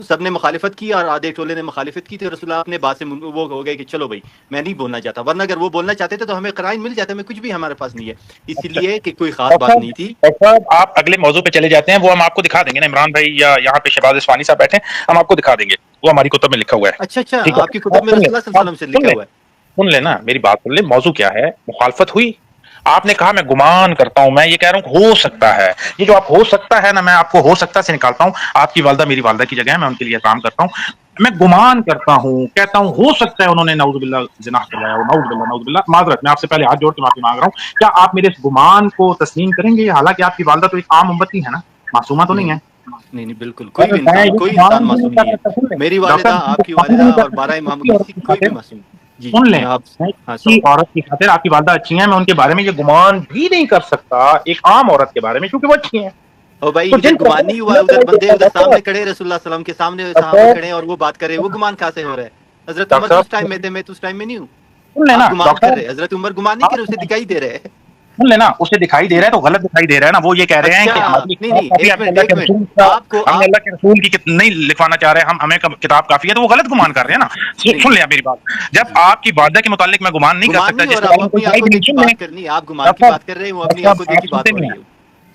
سب نے مخالفت کی اور آدھے ٹولے نے مخالفت کی، تو رسول اللہ اپنے بات سے وہ ہو گئے کہ چلو بھائی میں نہیں بولنا چاہتا، ورنہ اگر وہ بولنا چاہتے تھے تو ہمیں قرائن مل جاتے، ہمیں کچھ بھی ہمارے پاس نہیں ہے، اسی لیے کہ کوئی خاص بات نہیں تھی۔ ڈاکٹر صاحب آپ اگلے موضوع پہ چلے جاتے ہیں، وہ ہم آپ کو دکھا دیں گے نا، عمران بھائی یا یہاں پہ شہباز اصفہانی صاحب بیٹھے ہیں، ہم آپ کو دکھا دیں گے، وہ ہماری کتب میں لکھا ہوا ہے۔ اچھا اچھا، ٹھیک ہے، آپ کی کتب میں رسول اللہ صلی اللہ علیہ وسلم سے لکھا ہوا ہے؟ سن لیں نا میری بات، سن لیں موضوع کیا ہے۔ مخالفت ہوئی، آپ نے کہا میں گمان کرتا ہوں، میں یہ کہہ رہا ہوں کہ ہو سکتا ہے، یہ جو آپ ہو سکتا ہے نا، میں آپ کو ہو سکتا سے نکالتا ہوں، آپ کی والدہ میری والدہ کی جگہ ہے، میں ان کے لیے کام کرتا ہوں، میں گمان کرتا ہوں، کہتا ہوں ہو سکتا ہے انہوں نے نعوذ باللہ زنا کروایا ہو، نعوذ باللہ معذرت، میں آپ سے پہلے ہاتھ جوڑ کے معافی مانگ رہا ہوں، کیا آپ میرے اس گمان کو تسلیم کریں گے؟ حالانکہ آپ کی والدہ تو ایک عام امتی ہے نا، معصومہ تو نہیں ہے۔ نہیں بالکل، کوئی بھی انسان معصوم نہیں ہے، میری والدہ، آپ کی والدہ اور 12 اماموں کی کوئی بھی معصوم نہیں۔ جی سن لیں، آپ کی عورت کی خاطر آپ کی والدہ اچھی ہیں، میں ان کے بارے میں یہ گمان بھی نہیں کر سکتا ایک عام عورت کے بارے میں، کیونکہ وہ اچھی ہیں۔ او بھائی ادھر گمان نہیں ہوا، ادھر بندے ادھر سامنے کھڑے، رسول اللہ صلی اللہ علیہ وسلم کے سامنے صحابہ کھڑے ہیں اور وہ بات کر رہے ہیں، وہ گمان کہاں سے ہو رہا ہے؟ حضرت عمر تو اس ٹائم میں تھے، میں تو اس ٹائم میں نہیں ہوں۔ سن لینا آپ گمان کر رہے ہیں، حضرت عمر گمان نہیں کر رہے، اسے دکھائی دے رہے ہیں۔ سن لینا، اسے دکھائی دے رہا ہے تو غلط دکھائی دے رہا ہے نا، وہ یہ کہہ رہے ہیں کہ ہماری ہم اللہ کے رسول کی نہیں لکھوانا چاہ رہے، ہمیں کتاب کافی ہے، تو وہ غلط گمان کر رہے ہیں نا۔ سن لیں میری بات، جب آپ کی والدہ کے متعلق میں گمان نہیں کر سکتا، اور آپ اپنی آنکھوں دیکھی بات کرنی، آپ گمان کی بات کر رہے ہیں، وہ اپنی آنکھوں دیکھی بات ہو رہی ہے۔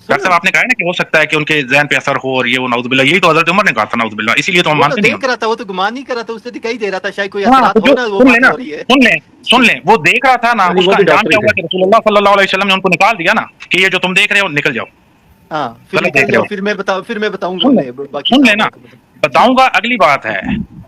ڈاکٹر صاحب آپ نے کہا ہے نا کہ ہو سکتا ہے کہ ان کے ذہن پہ اثر ہو، اور یہ وہ نعوذ باللہ، یہی تو حضرت عمر نے کہا تھا نعوذ باللہ، اسی لیے تو ہم مانتے نہیں۔ دیکھ رہا تھا، وہ تو گمان نہیں کر رہا تھا، اسے دکھائی دے رہا تھا، شاید کوئی اثرات ہو رہا ہے، وہ بات ہو رہی ہے۔ سن لیں، وہ دیکھ رہا تھا نا، اس کا انجام کیا ہوا کہ رسول اللہ صلی اللہ علیہ وسلم نے ان کو نکال دیا نا، کہ یہ جو تم دیکھ رہے ہو نکل جاؤ۔ ہاں پھر نکل جاؤ، پھر میں بتاؤں گا۔ سن لینا، بتاؤں گا، اگلی بات ہے،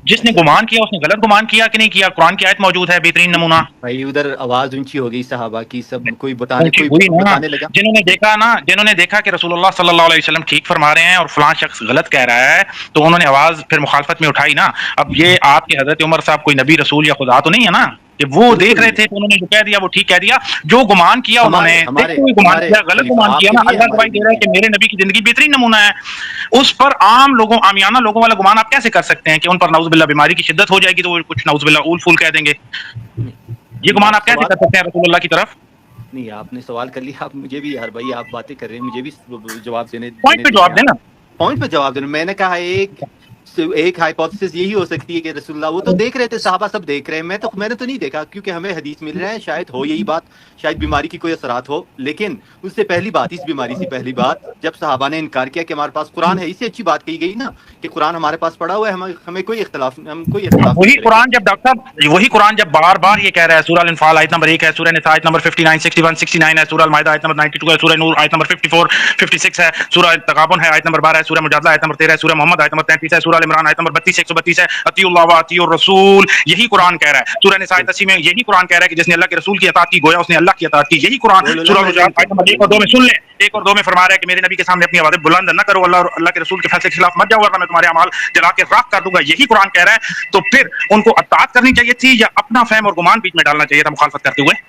جس نے گمان کیا اس نے غلط گمان کیا کہ نہیں کیا؟ قرآن کی آیت موجود ہے، بہترین نمونہ۔ بھائی ادھر آواز اونچی ہو گئی صحابہ کی، سب کوئی بتانے لگا، جنہوں نے دیکھا کہ رسول اللہ صلی اللہ علیہ وسلم ٹھیک فرما رہے ہیں اور فلاں شخص غلط کہہ رہا ہے، تو انہوں نے آواز پھر مخالفت میں اٹھائی نا۔ اب یہ آپ کے حضرت عمر صاحب کوئی نبی رسول یا خدا تو نہیں ہے نا کہ وہ دیکھ رہے تھے تو انہوں نے جو کہہ دیا وہ ٹھیک کہہ دیا۔ جو گمان کیا انہوں نے غلط گمان کیا نا، اللہ گواہی دے رہا ہے کہ میرے نبی کی زندگی بہترین نمونہ ہے، اس پر عام لوگوں، عامیانہ لوگوں والا گمان آپ کیسے کر سکتے ہیں کہ ان پر نعوذ باللہ بیماری کی شدت ہو جائے گی تو وہ کچھ نعوذ باللہ اول فول کہہ دیں گے؟ یہ گمان آپ کیسے کر سکتے ہیں رسول اللہ کی طرف؟ نہیں، آپ نے سوال کر لیا، آپ مجھے بھی یار بھائی، آپ باتیں کر رہے ہیں، مجھے بھی جواب دینے، پوائنٹ پہ جواب دینا، پوائنٹ پہ جواب دینا۔ میں نے کہا ایک ہائپوتھسس یہی ہو سکتی ہے کہ رسول اللہ وہ تو دیکھ رہے تھے، صحابہ سب دیکھ رہے ہیں، میں نے تو نہیں دیکھا، کیونکہ ہمیں حدیث مل رہا ہے، شاید ہو یہی بات، شاید بیماری کی کوئی اثرات ہو، لیکن اس سے پہلی بات، اس بیماری سے پہلی بات، جب صحابہ نے انکار کیا کہ ہمارے پاس قرآن ہے، اس سے اچھی بات کہی گئی نا کہ قرآن ہمارے پاس پڑا ہوا ہے، ہمیں کوئی اختلاف وہی قرآن جب ڈاکٹر صاحب وہی قرآن جب بار بار یہ کہہ رہا ہے، سورہ الانفال آیت نمبر 1 ہے، سورہ نساء آیت نمبر 59 61 69 ہے، سورہ المائدہ آیت نمبر 92 ہے، سورہ نور آیت نمبر 54 56 ہے، سورہ تغابن ہے آیت نمبر 12 ہے، سورہ مجادلہ آیت نمبر 13 ہے، سورہ محمد آیت نمبر 33 ہے، سورہ عمران آیت نمبر 32 132 ہے، اطیعوا اللہ واطیعوا الرسول، یہی قرآن کہہ رہا ہے۔ سورہ نساء 80 میں یہی قرآن کہہ رہا ہے کہ جس نے اللہ کے رسول کی اطاعت کی گویا اس نے اللہ کی اطاعت کی، یہی قرآن سورہ الحجرات آیت نمبر 1 اور 2 میں سن لیں، 1 اور 2 میں فرما رہا ہے کہ میرے نبی کے سامنے اپنی آوازیں بلند نہ کرو، اللہ کے رسول کے فیصلے کے خلاف مت جاؤ ورنہ میں تمہارے اعمال جلا کے راکھ کر دوں گا، یہی قرآن کہہ رہا ہے۔ تو پھر ان کو اطاعت کرنی چاہیے تھی یا اپنا فہم اور گمان بیچ میں ڈالنا چاہیے تھا مخالفت کرتے ہوئے؟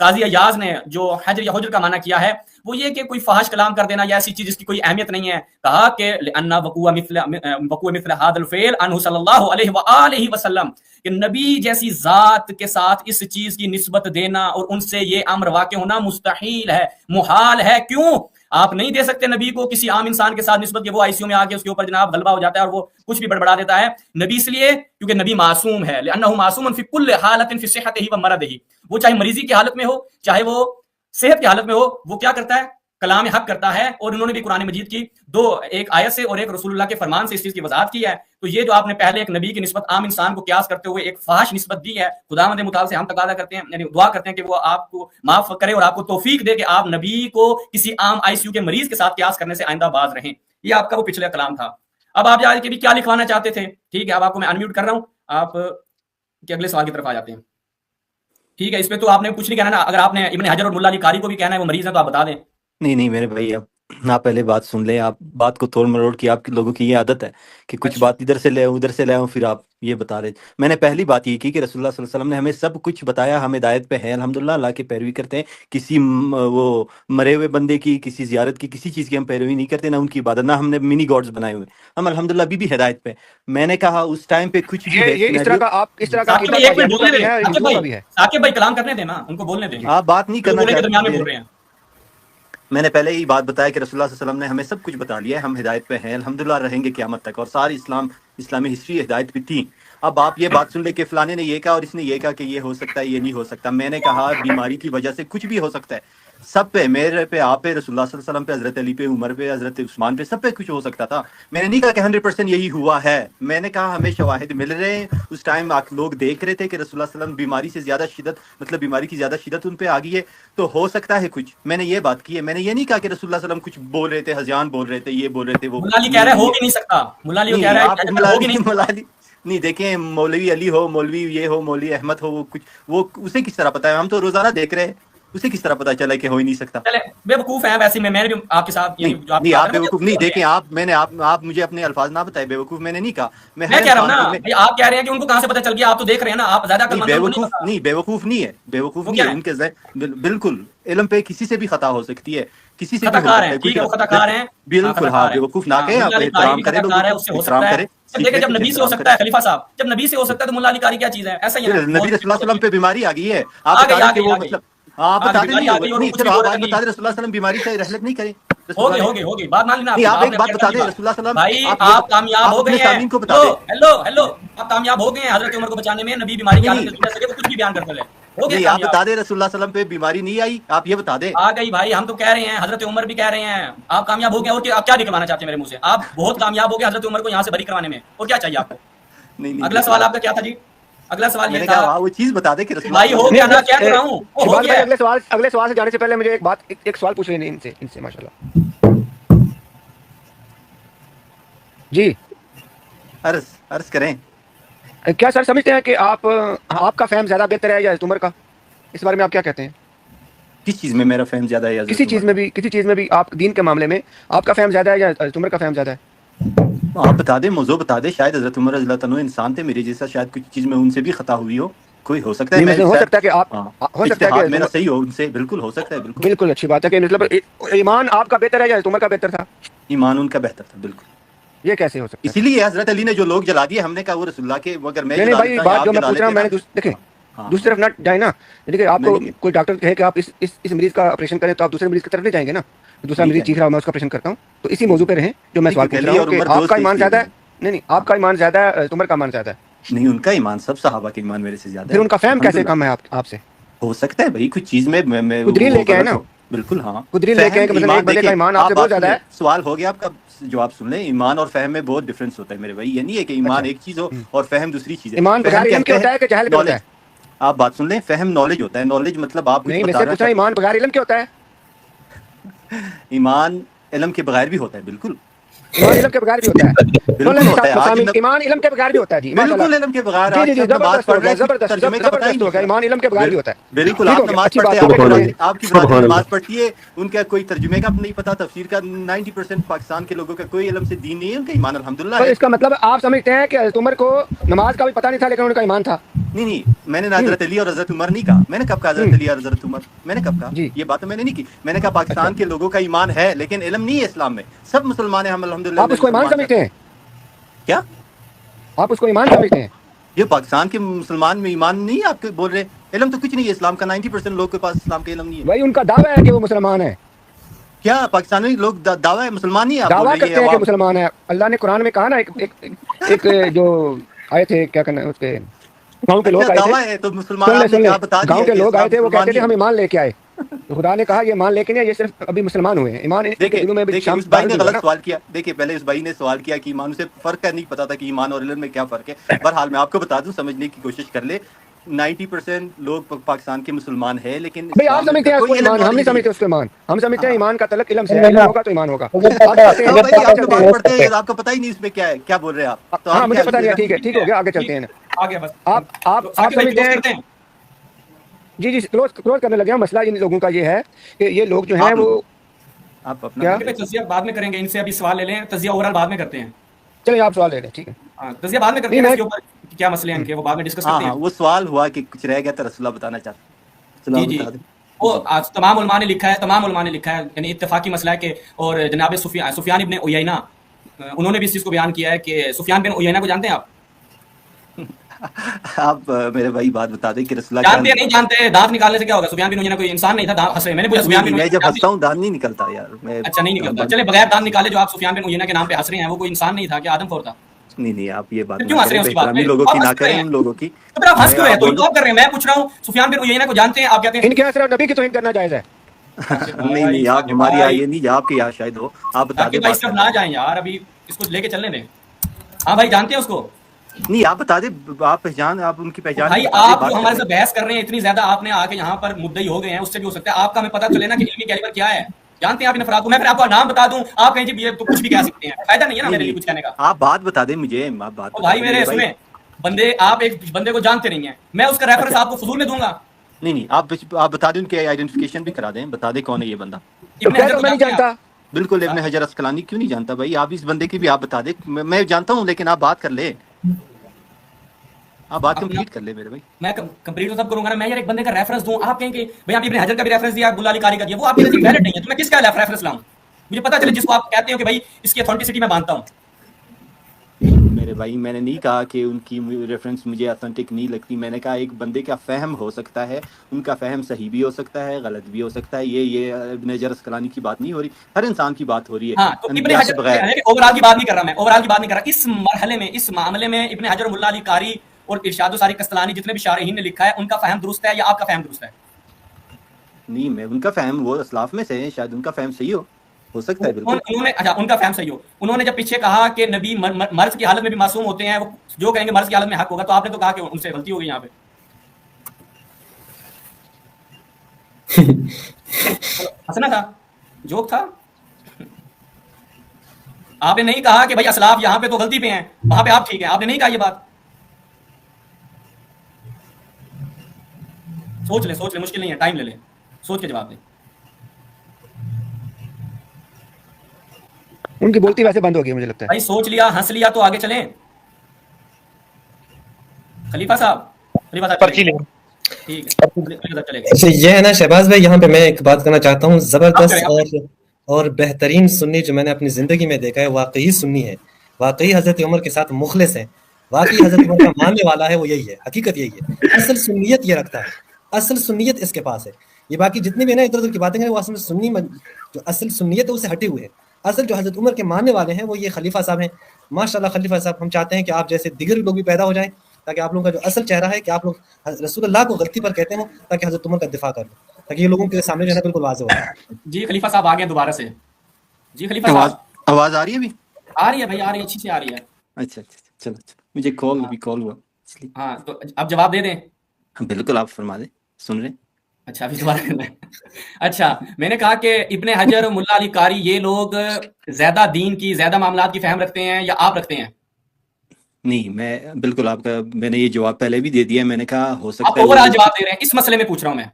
قاضی ایاز نے جو حجر یا حجر کا معنی کیا ہے وہ یہ کہ کوئی فحش کلام کر دینا یا ایسی چیز جس کی کوئی اہمیت نہیں ہے. کہا کہ لأن وقوع مثل هذا الفعل عنہ صلی اللہ علیہ وآلہ وسلم کہ نبی جیسی ذات کے ساتھ اس چیز کی نسبت دینا اور ان سے یہ امر واقع ہونا مستحیل ہے، محال ہے. کیوں؟ آپ نہیں دے سکتے نبی کو کسی عام انسان کے ساتھ نسبت کہ وہ آئی سی یو میں آ کے اس کے اوپر جناب غلبہ ہو جاتا ہے اور وہ کچھ بھی بڑبڑا دیتا ہے. نبی اس لیے کیونکہ نبی معصوم ہے، لأنہ معصوم فی کل حالت فی صحتہ و مرضہ. وہ چاہے مریضی کی حالت میں ہو چاہے وہ صحت کی حالت میں ہو، وہ کیا کرتا ہے؟ کلام حق کرتا ہے. اور انہوں نے بھی قرآن مجید کی ایک آیت سے اور ایک رسول اللہ کے فرمان سے اس چیز کی وضاحت کی ہے. تو یہ جو آپ نے پہلے ایک نبی کی نسبت عام انسان کو قیاس کرتے ہوئے ایک فحش نسبت دی ہے، خداوند متعال سے ہم تقاضا کرتے ہیں، یعنی دعا کرتے ہیں کہ وہ آپ کو معاف کرے اور آپ کو توفیق دے کہ آپ نبی کو کسی عام آئی سی یو کے مریض کے ساتھ قیاس کرنے سے آئندہ باز رہیں. یہ آپ کا وہ پچھلا کلام تھا. اب آپ جا کے بھی کیا لکھوانا چاہتے تھے؟ ٹھیک ہے، اب آپ کو میں انمیوٹ کر رہا ہوں، آپ کے اگلے سوال کی طرف آ جاتے ہیں. ٹھیک ہے، اس پہ تو آپ نے کچھ نہیں کہنا نا. اگر آپ نے ابن حجر اور ملا علی قاری کو بھی کہنا ہے وہ مریض ہے تو آپ بتا دیں. نہیں میرے بھائی، اب آپ پہلے بات سن لیں. آپ بات کو توڑ مروڑ کی آپ لوگوں کی یہ عادت ہے کہ کچھ بات ادھر سے لے آؤں ادھر سے لے آؤں پھر آپ یہ بتا رہے. میں نے پہلی بات یہ کی کہ رسول اللہ صلی اللہ علیہ وسلم نے ہمیں سب کچھ بتایا، ہم ہدایت پہ ہیں الحمدللہ، اللہ کی پیروی کرتے ہیں. کسی وہ مرے ہوئے بندے کی، کسی زیارت کی، کسی چیز کی ہم پیروی نہیں کرتے، نہ ان کی عبادت، نہ ہم نے منی گاڈز بنائے ہوئے. ہم الحمدللہ ابھی بھی ہدایت پہ. میں نے کہا اس ٹائم پہ کچھ بھی یہ اس طرح کا آپ اس طرح کا ثاقب بھائی کلام کرنے دیں نا، ان کو بولنے دیں. آپ بات نہیں کرنا درمیان میں بول رہے ہیں. میں نے پہلے ہی بات بتایا کہ رسول اللہ صلی اللہ علیہ وسلم نے ہمیں سب کچھ بتا لیا ہے، ہم ہدایت پہ ہیں الحمدللہ، رہیں گے قیامت تک. اور ساری اسلامی ہسٹری ہدایت پہ تھی. اب آپ یہ بات سن لے کہ فلانے نے یہ کہا اور اس نے یہ کہا کہ یہ ہو سکتا ہے یہ نہیں ہو سکتا. میں نے کہا بیماری کی وجہ سے کچھ بھی ہو سکتا ہے. سب پہ، میرے پہ، آپ پہ، رسول اللہ صلی اللہ علیہ وسلم پہ، حضرت علی پہ، عمر پہ، حضرت عثمان پہ، سب پہ کچھ ہو سکتا تھا. میں نے نہیں کہا کہ 100% یہی ہوا ہے. میں نے کہا ہمیں شواہد مل رہے ہیں. اس ٹائم لوگ دیکھ رہے تھے کہ رسول اللہ صلی اللہ علیہ وسلم بیماری سے زیادہ شدت، مطلب بیماری کی زیادہ شدت ان پہ آ گئی ہے، تو ہو سکتا ہے کچھ. میں نے یہ بات کی ہے. میں نے یہ نہیں کہا کہ رسول اللہ صلی اللہ علیہ وسلم کچھ بول رہے تھے، ہذیان بول رہے تھے، یہ بول رہے تھے، وہ ملا علی کہہ رہے ہو بھی نہیں سکتا. ملا علی کہہ رہے ہیں ہو بھی نہیں. نہیں دیکھیں، مولوی علی ہو، مولوی یہ ہو، مولوی احمد ہو، وہ کچھ وہ اسے کس طرح پتا ہے؟ ہم تو روزانہ دیکھ رہے ہیں، اسے کس طرح پتا چلا کہ ہو ہی نہیں سکتا؟ چلے بے وقوف ہیں ویسے. میں نے بھی آپ کے ساتھ نہیں، آپ بے وقوف نہیں. دیکھیں آپ مجھے اپنے الفاظ نہ بتائے. بے وقوف میں نے نہیں کہا. میں کہہ رہا ہوں نا، آپ کہہ رہے ہیں کہ ان کو کہاں سے پتا چل گیا؟ آپ تو دیکھ رہے ہیں نا، آپ زیادہ بے وقوف نہیں. بے وقوف نہیں ہے، بے وقوف نہیں ہے. ان کے بالکل علم پہ کسی سے بھی خطا ہو سکتی ہے، کسی سے بھی بالکل. ہاں، بے وقوف نہ کہیں، آپ احترام کریں، احترام کریں. دیکھیں جب نبی سے ہو سکتا ہے خلیفہ صاحب، جب نبی سے ہو سکتا ہے تو ملا علی قاری کیا چیز ہے؟ ایسا ہی ہے. نبی رسول اللہ صلی اللہ علیہ وسلم پہ بیماری آ گئی ہے. آپ بتا دیں کہ وہ مطلب آپ بتا دیں نہیں، آپ بتا دیں رسول اللہ صلی اللہ علیہ وسلم بیماری سے رحلت نہیں کریں. ہوگی بات مان لینا. آپ ایک بات بتا دیں رسول اللہ صلی اللہ علیہ وسلم، بھائی آپ کامیاب ہو گئے ہیں. سامعین کو بتا دیں. ہیلو آپ کامیاب ہو گئے ہیں حضرت عمر کو بچانے میں. نبی بیماری کی حالت میں کچھ بھی بیان کرتے رہے. نہیں، آپ بتا دیں رسول اللہ صلی اللہ علیہ وسلم پہ بیماری نہیں آئی، آپ یہ بتا دیں. آ گئی بھائی، ہم تو کہہ رہے ہیں، حضرت عمر بھی کہہ رہے ہیں آپ کامیاب ہو گئے. اور آپ کیا نکلوانا چاہتے ہیں میرے منہ سے؟ آپ بہت کامیاب ہو گئے حضرت عمر کو یہاں سے بری کروانے میں. اور کیا چاہیے آپ کو؟ اگلا سوال آپ کا کیا تھا جی؟ اگلا سوال یہ تھا وہ چیز بتا دے کہ رسول بھائی ہو گیا نا، کیا کر رہا ہوں. اگلے سوال سے جانے سے پہلے مجھے ایک سوال پوچھ لینے ان سے ماشاءاللہ. جی عرض کریں. کیا سر سمجھتے ہیں کہ آپ کا فہم زیادہ بہتر ہے یا حضرت عمر کا؟ اس بارے میں آپ کیا کہتے ہیں؟ کس چیز میں میرا فہم زیادہ ہے یا کسی چیز میں بھی آپ دین کے معاملے میں آپ کا فہم زیادہ ہے یا حضرت عمر کا فہم زیادہ ہے؟ آپ بتا دیں، موضوع بتا دیں. شاید حضرت عمر رضی اللہ عنہ انسان تھے میرے جیسا، شاید کچھ چیز میں ان سے بھی خطا ہوئی ہو. کوئی ہو سکتا ہے، ہو سکتا ہے کہ آپ ہو سکتا ہے کہ میرا صحیح ہو ان سے. بالکل ہو سکتا ہے. بالکل اچھی بات ہے کہ مطلب ایمان آپ کا بہتر ہے یا حضرت عمر کا بہتر تھا؟ ایمان ان کا بہتر تھا. بالکل. یہ کیسے ہو سکتا ہے؟ اسی لیے حضرت علی نے جو لوگ جلا دیے، ہم نے کہا وہ رسول اللہ کے، اگر میں نہیں بھائی، بات جو میں پوچھ رہا ہوں، میں نے دیکھیں دوسری طرف نہ جائیں نا. دیکھیں آپ کو کوئی ڈاکٹر کہے کہ آپ اس مریض کا آپریشن کریں تو آپ دوسرے مریض کی طرف نہیں جائیں گے نا. دوسرا مریض چیخ رہا ہوں میں اس کا آپریشن کرتا ہوں. تو اسی موضوع پہ رہیں جو میں سوال پوچھ رہا ہوں کہ آپ کا ایمان زیادہ ہے. نہیں آپ کا ایمان زیادہ ہے، عمر کا ایمان زیادہ ہے. نہیں، ان کا ایمان، سب صحابہ کے ایمان میرے سے زیادہ ہے. پھر ان کا فہم کیسے کم ہے آپ سے؟ ہو سکتا ہے بھائی کچھ چیز میں قدری لے کے آئے نا. بالکل ہاں، قدری لے کے آئے کہ مثلا ایک بندے کا ایمان آپ سے بہت زیادہ ہے. سوال ہو گیا آپ کا، جو آپ سن لیں. ایمان اور فہم میں بہت ڈفرنس ہوتا ہے میرے بھائی. یہ نہیں ہے کہ ایمان ایک چیز ہو اور فہم دوسری چیز ہے. ایمان بغیر علم کے ہوتا ہے کہ جہل کے ہوتا ہے؟ آپ بات سن لیں. فہم نالج ہوتا ہے. نالج مطلب آپ نہیں، میں سے پوچھا ایمان بغیر علم کے ہوتا ہے؟ ایمان علم کے بغیر بھی ہوتا ہے. بالکل ایمان علم کے بغیر بھی ہوتا ہے. ایمان علم کے بغیر بھی ہوتا ہے. جی بالکل علم کے بغیر. جی زبردست ہو گیا. ایمان علم کے بغیر بھی ہوتا ہے. بالکل. آپ نماز پڑھتے ہیں، آپ کی نماز پڑھتی ہے، ان کا کوئی ترجمے کا نہیں پتا، تفسیر کا. 90% پاکستان کے لوگوں کا کوئی علم سے دین نہیں ہے. ان کا ایمان الحمدللہ ہے. اس کا مطلب آپ سمجھتے ہیں کہ حضرت عمر کو نماز کا بھی پتہ نہیں تھا لیکن ان کا ایمان تھا؟ نہیں میں نے حضرت علی اور حضرت عمر نہیں کہا. میں نے کب کہا حضرت علی اور حضرت عمر؟ میں نے کب کہا؟ یہ بات میں نے نہیں کی. میں نے کہا پاکستان کے لوگوں کا ایمان ہے لیکن علم نہیں ہے اسلام میں. سب مسلمان ہیں ہم الحمدللہ. آپ اس کو ایمان سمجھتے ہیں کیا؟ آپ اس کو ایمان سمجھتے ہیں؟ یہ پاکستان کے مسلمان میں ایمان نہیں ہے آپ کے بول رہے. علم تو کچھ نہیں ہے اسلام کا. 90% لوگ کے پاس اسلام کا علم نہیں ہے. بھائی ان کا دعویٰ ہے کہ وہ مسلمان ہیں. کیا پاکستانی لوگ دعویٰ ہے مسلمان نہیں ہے؟ دعویٰ کرتے ہیں کہ مسلمان ہیں. اللہ نے قرآن میں کہا نا ایک جو آئے تھے کیا کرنا اس کے گاؤں کے لوگ آئے تھے. گاؤں کے لوگ آئے تھے وہ کہتے تھے ہم ایمان لے کے آئے. خدا نے کہا یہ ایمان لے کے نہیں، یہ صرف ابھی مسلمان ہوئے ہیں. ایمان اس بھائی نے غلط سوال کیا. دیکھیے پہلے اس بھائی نے سوال کیا کہ ایمان سے فرق ہے، نہیں پتا تھا کہ ایمان اور علم میں کیا فرق ہے. بہرحال میں آپ کو بتا دوں، سمجھنے کی کوشش کر لے. 90% لوگ پاکستان کے مسلمان ہیں لیکن بھائی آپ سمجھتے ہیں اس کو ایمان، ہم نہیں سمجھتے اس کو ایمان. ہم سمجھتے ہیں ایمان کا تعلق علم سے، علم ہوگا تو ایمان ہوگا. آپ کو پتہ ہی نہیں اس میں کیا ہے. کیا بول رہے ہیں آپ؟ ہاں مجھے پتا نہیں. ٹھیک ہے ٹھیک ہو گیا، آگے چلتے ہیں. آگے بس آپ سمجھتے ہیں. جی کلوز کرنے لگے ہیں. مسئلہ ان لوگوں کا یہ ہے کہ یہ لوگ جو ہیں وہ آپ اپنا تجزیہ بعد میں کریں گے. ان سے ابھی سوال لے لیں، تجزیہ اوورال بعد میں کرتے ہیں. چلیں آپ سوال لے لیں. ٹھیک ہے ہاں تجزیہ بعد میں کرتے ہیں. اس کے اوپر کیا مسئلے ہیں ان کے وہ بعد میں ڈسکس کرتے ہیں. وہ سوال ہوا کہ کچھ رہ گیا تو رسول اللہ بتانا چاہتے. جی وہ تمام علماء نے لکھا ہے یعنی اتفاقی مسئلہ ہے کہ اور جناب سفیان ابن عیینہ انہوں نے بھی اس چیز کو بیان کیا ہے کہ سفیان بن عیینہ کو جانتے ہیں آپ؟ آپ میرے بھائی بات بتا دیں کہ رسول اللہ جانتے ہیں نہیں جانتے؟ دانت نکالنے سے کیا ہوگا؟ سفیان بن عیینہ کوئی انسان نہیں تھا. دانت ہنسے میں نے پوچھا سفیان بن، میں جب ہنستا ہوں دانت نہیں نکلتا یار. اچھا نہیں نکلتا. چلے بغیر دانت نکالے جو آپ سفیان بن عیینہ کے نام پہ ہنس رہے ہیں وہ کوئی انسان نہیں تھا، کیا آدم خور تھا؟ نہیں آپ یہ بات کیوں ہنس رہے ہیں اس بات میں؟ لوگوں کی نہ کریں ان لوگوں کی. تو پھر آپ ہنس کیوں رہے ہیں؟ تو آپ کر رہے ہیں. میں پوچھ رہا ہوں سفیان بن عیینہ کو جانتے ہیں آپ؟ کہتے ہیں ان کے یہاں صرف نبی کی توہین کرنا جائز ہے. نہیں آپ ہماری آئیے نہیں، آپ کے یہاں شاید ہو. آپ بتا دیں. بھائی صرف نہ جائیں یار، ابھی اس کو لے کے چلنے دیں. ہاں بھائی جانتے ہیں اس کو؟ نہیں آپ بتا دیں. آپ پہچان، آپ ان کی پہچان. بھائی آپ جو ہمارے سے بحث کر رہے ہیں اتنی زیادہ آپ نے آ کے یہاں پر مدعی ہو گئے ہیں، اس سے بھی ہو سکتا ہے آپ کا ہمیں پتہ چلے نا کہ علمی کیلیبر کیا ہے. جانتے ہیں آپ ان افراد کو؟ میں پھر آپ کو نام بتا دوں، آپ کہیں جی یہ تو کچھ بھی کہہ سکتے ہیں. فائدہ نہیں ہے نا میرے لیے کچھ کہنے کا. آپ بات بتا دیں مجھے. بھائی میرے سنیں بندے، آپ ایک بندے کو جانتے نہیں ہیں، میں اس کا ریفرنس آپ کو فضول میں دوں گا. نہیں آپ بتا دیں، ان کے آئیڈینٹیفیکیشن بھی کرا دیں. بتا دیں کون ہے یہ بندہ. میں نہیں جانتا. بالکل ابن حجر اسقلانی. کیوں نہیں جانتا بھائی؟ آپ اس بندے کی بھی آپ بتا دیں. میں جانتا ہوں لیکن آپ بات کر لیں، آپ بات کمپلیٹ کر لیں میرے بھائی. میں کمپلیٹ تو سب کروں گا نا. میں یار ایک بندے کا ریفرنس دوں، آپ کہیں کہ بھائی آپ ابن حجر کا بھی ریفرنس دیا، عبداللہ علی قاری کا دیا، وہ آپ کے نزدیک ویلڈ نہیں ہے، تو میں کس کا ریفرنس لاؤں؟ مجھے پتا چلے جس کو آپ کہتے ہو کہ بھائی اس کی اتھینٹسٹی میں مانتا ہوں. میرے بھائی میں نے نہیں کہا کہ ان کی ریفرنس مجھے اتھینٹک نہیں لگتی. میں نے کہا ایک بندے کا فہم ہو سکتا ہے، ان کا فہم صحیح بھی ہو سکتا ہے، غلط بھی ہو سکتا ہے. یہ ابن حجر اسقلانی کی بات نہیں ہو رہی، ہر انسان کی بات ہو رہی ہے. ہاں تو ابن حجر اوورال کی بات نہیں کر رہا، میں اوورال کی بات نہیں کر رہا. اس مرحلے میں، اس معاملے میں ابن حجر، ملا علی قاری اور ارشاد الساری قسطلانی جتنے بھی شارحین نے لکھا ہے ان کا فہم درست ہے یا آپ کا فہم درست ہے؟ نہیں میں ان کا فہم، وہ اسلاف میں سے ہیں، شاید ان کا فہم صحیح ہو سکتا ہے. بالکل انہوں نے اچھا ان کا فہم صحیح ہو. انہوں نے جب پیچھے کہا کہ نبی مرض کی حالت میں بھی معصوم ہوتے ہیں، وہ جو کہیں گے مرض کی حالت میں حق ہوگا، تو آپ نے تو کہا کہ ان سے غلطی ہو گئی یہاں پہ. ہنسنا تھا، جوک تھا. آپ نے نہیں کہا کہ بھائی اسلاف یہاں پہ تو غلطی پہ ہیں، وہاں پہ آپ ٹھیک ہیں. آپ نے نہیں کہا یہ بات. سوچ لیں مشکل نہیں ہے، ٹائم لے لیں، سوچ کے جواب دیں. ان کی بولتی ویسے بند ہو گئی مجھے لگتا ہے. بھائی سوچ لیا، ہنس لیا تو آگے چلیں. خلیفہ صاحب پرچی لیں. ٹھیک ہے. یہ ہے نا شہباز بھائی، یہاں پہ میں ایک بات کرنا چاہتا ہوں. زبردست اور بہترین سنی جو میں نے اپنی زندگی میں دیکھا ہے، واقعی سنی ہے، واقعی حضرت عمر کے ساتھ مخلص ہے، واقعی حضرت عمر کا ماننے والا ہے. وہ یہی ہے، حقیقت یہی ہے. اصل سنیت یہ رکھتا ہے، اصل سنیت اس کے پاس ہے. یہ باقی جتنی بھی نا ادھر ادھر کی باتیں ہیں وہ اصل سنی جو اصل سنیت ہے اسے ہٹے ہوئے ہے. اصل جو حضرت عمر کے ماننے والے ہیں وہ یہ خلیفہ صاحب ہیں. ماشاءاللہ خلیفہ صاحب، ہم چاہتے ہیں کہ آپ جیسے دیگر لوگ بھی پیدا ہو جائیں، تاکہ آپ لوگوں کا جو اصل چہرہ ہے کہ آپ لوگ رسول اللہ کو غلطی پر کہتے ہوں، تاکہ حضرت عمر کا دفاع کر لیں، تاکہ یہ لوگوں کے سامنے جو ہے بالکل واضح ہو جائے. جی خلیفہ صاحب آ گئے دوبارہ سے. جی خلیفہ صاحب آواز آ رہی ہے ابھی؟ آ رہی ہے بھائی، آ رہی ہے، اچھی سے آ رہی ہے. اچھا چلو مجھے کال ہوا اس لیے. ہاں تو اب جواب دے دیں. بالکل آپ فرما دیں، سن رہے ہیں. اچھا ابھی دوبارہ کرنا ہے. اچھا میں نے کہا کہ ابن حجر، ملا علی قاری، یہ لوگ زیادہ دین کی، زیادہ معاملات کی فہم رکھتے ہیں یا آپ رکھتے ہیں؟ نہیں میں بالکل آپ کا، میں نے یہ جواب پہلے بھی دے دیا. میں نے کہا ہو سکتا ہے. آپ اوورال جواب دے رہے ہیں، اس مسئلے میں پوچھ رہا ہوں میں.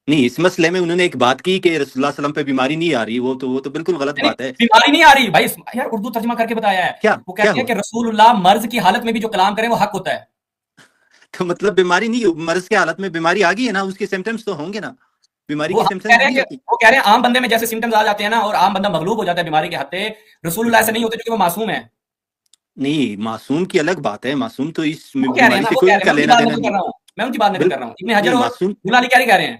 نہیں اس مسئلے میں انہوں نے ایک بات کی کہ رسول اللہ صلی اللہ علیہ وسلم پہ بیماری نہیں آ رہی. وہ تو بالکل غلط بات ہے. بیماری نہیں آ رہی بھائی، یار اردو ترجمہ کر کے بتایا ہے. کیا وہ کہتے ہیں کہ رسول اللہ مرض کی حالت میں بھی جو کلام کریں وہ حق ہوتا ہے. تو مطلب بیماری نہیں، مرض کے حالت میں بیماری آ گئی ہے نا، اس کے سمٹمز تو ہوں گے نا، بیماری وہ کے کہہ سمٹمز رہے ہیں نہیں کہ ہوتی. وہ کہہ رہے ہیں عام بندے میں جیسے سمٹمز آ جاتے ہیں نا اور عام بندہ مغلوب ہو جاتا ہے بیماری کے ہتھے، رسول اللہ ایسے نہیں ہوتے کیونکہ وہ معصوم ہے. نہیں، معصوم کی الگ بات ہے، معصوم تو اس وہ کہہ رہے ہیں بیماری نا، سے وہ کوئی کہہ ان رہے کا ہیں، لینا دینا نہیں ہے. میں ان کی بات نقل کر رہا ہوں. ابن حجر نہیں، اور معصوم، مولا علی کیا کہہ رہے ہیں.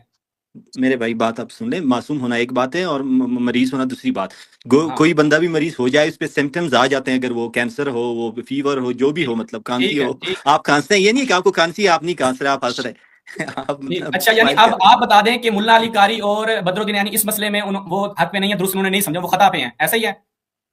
میرے بھائی بات آپ سن لیں، معصوم ہونا ایک بات ہے اور مریض ہونا دوسری بات. ہاں کوئی بندہ بھی مریض ہو جائے، اس پہ سمٹمز آ جاتے ہیں، اگر وہ کینسر ہو، وہ فیور ہو، جو بھی ہو، مطلب کھانسی ٹھیک ہے ہو، ٹھیک آپ کھانستے ہیں، یہ نہیں کہ آپ کو کھانسی ہے آپ نہیں کھانس رہے، آپ ہنس رہے آپ ٹھیک. مطلب اچھا یعنی اسمائل اب کر رہے آپ بتا دیں کہ ملا علی قاری اور بدر الدین یعنی اس مسئلے میں وہ حق پہ نہیں ہے، درست انہوں نے نہیں سمجھا، وہ خطا پہ ہیں، ایسا ہی ہے. ہیں.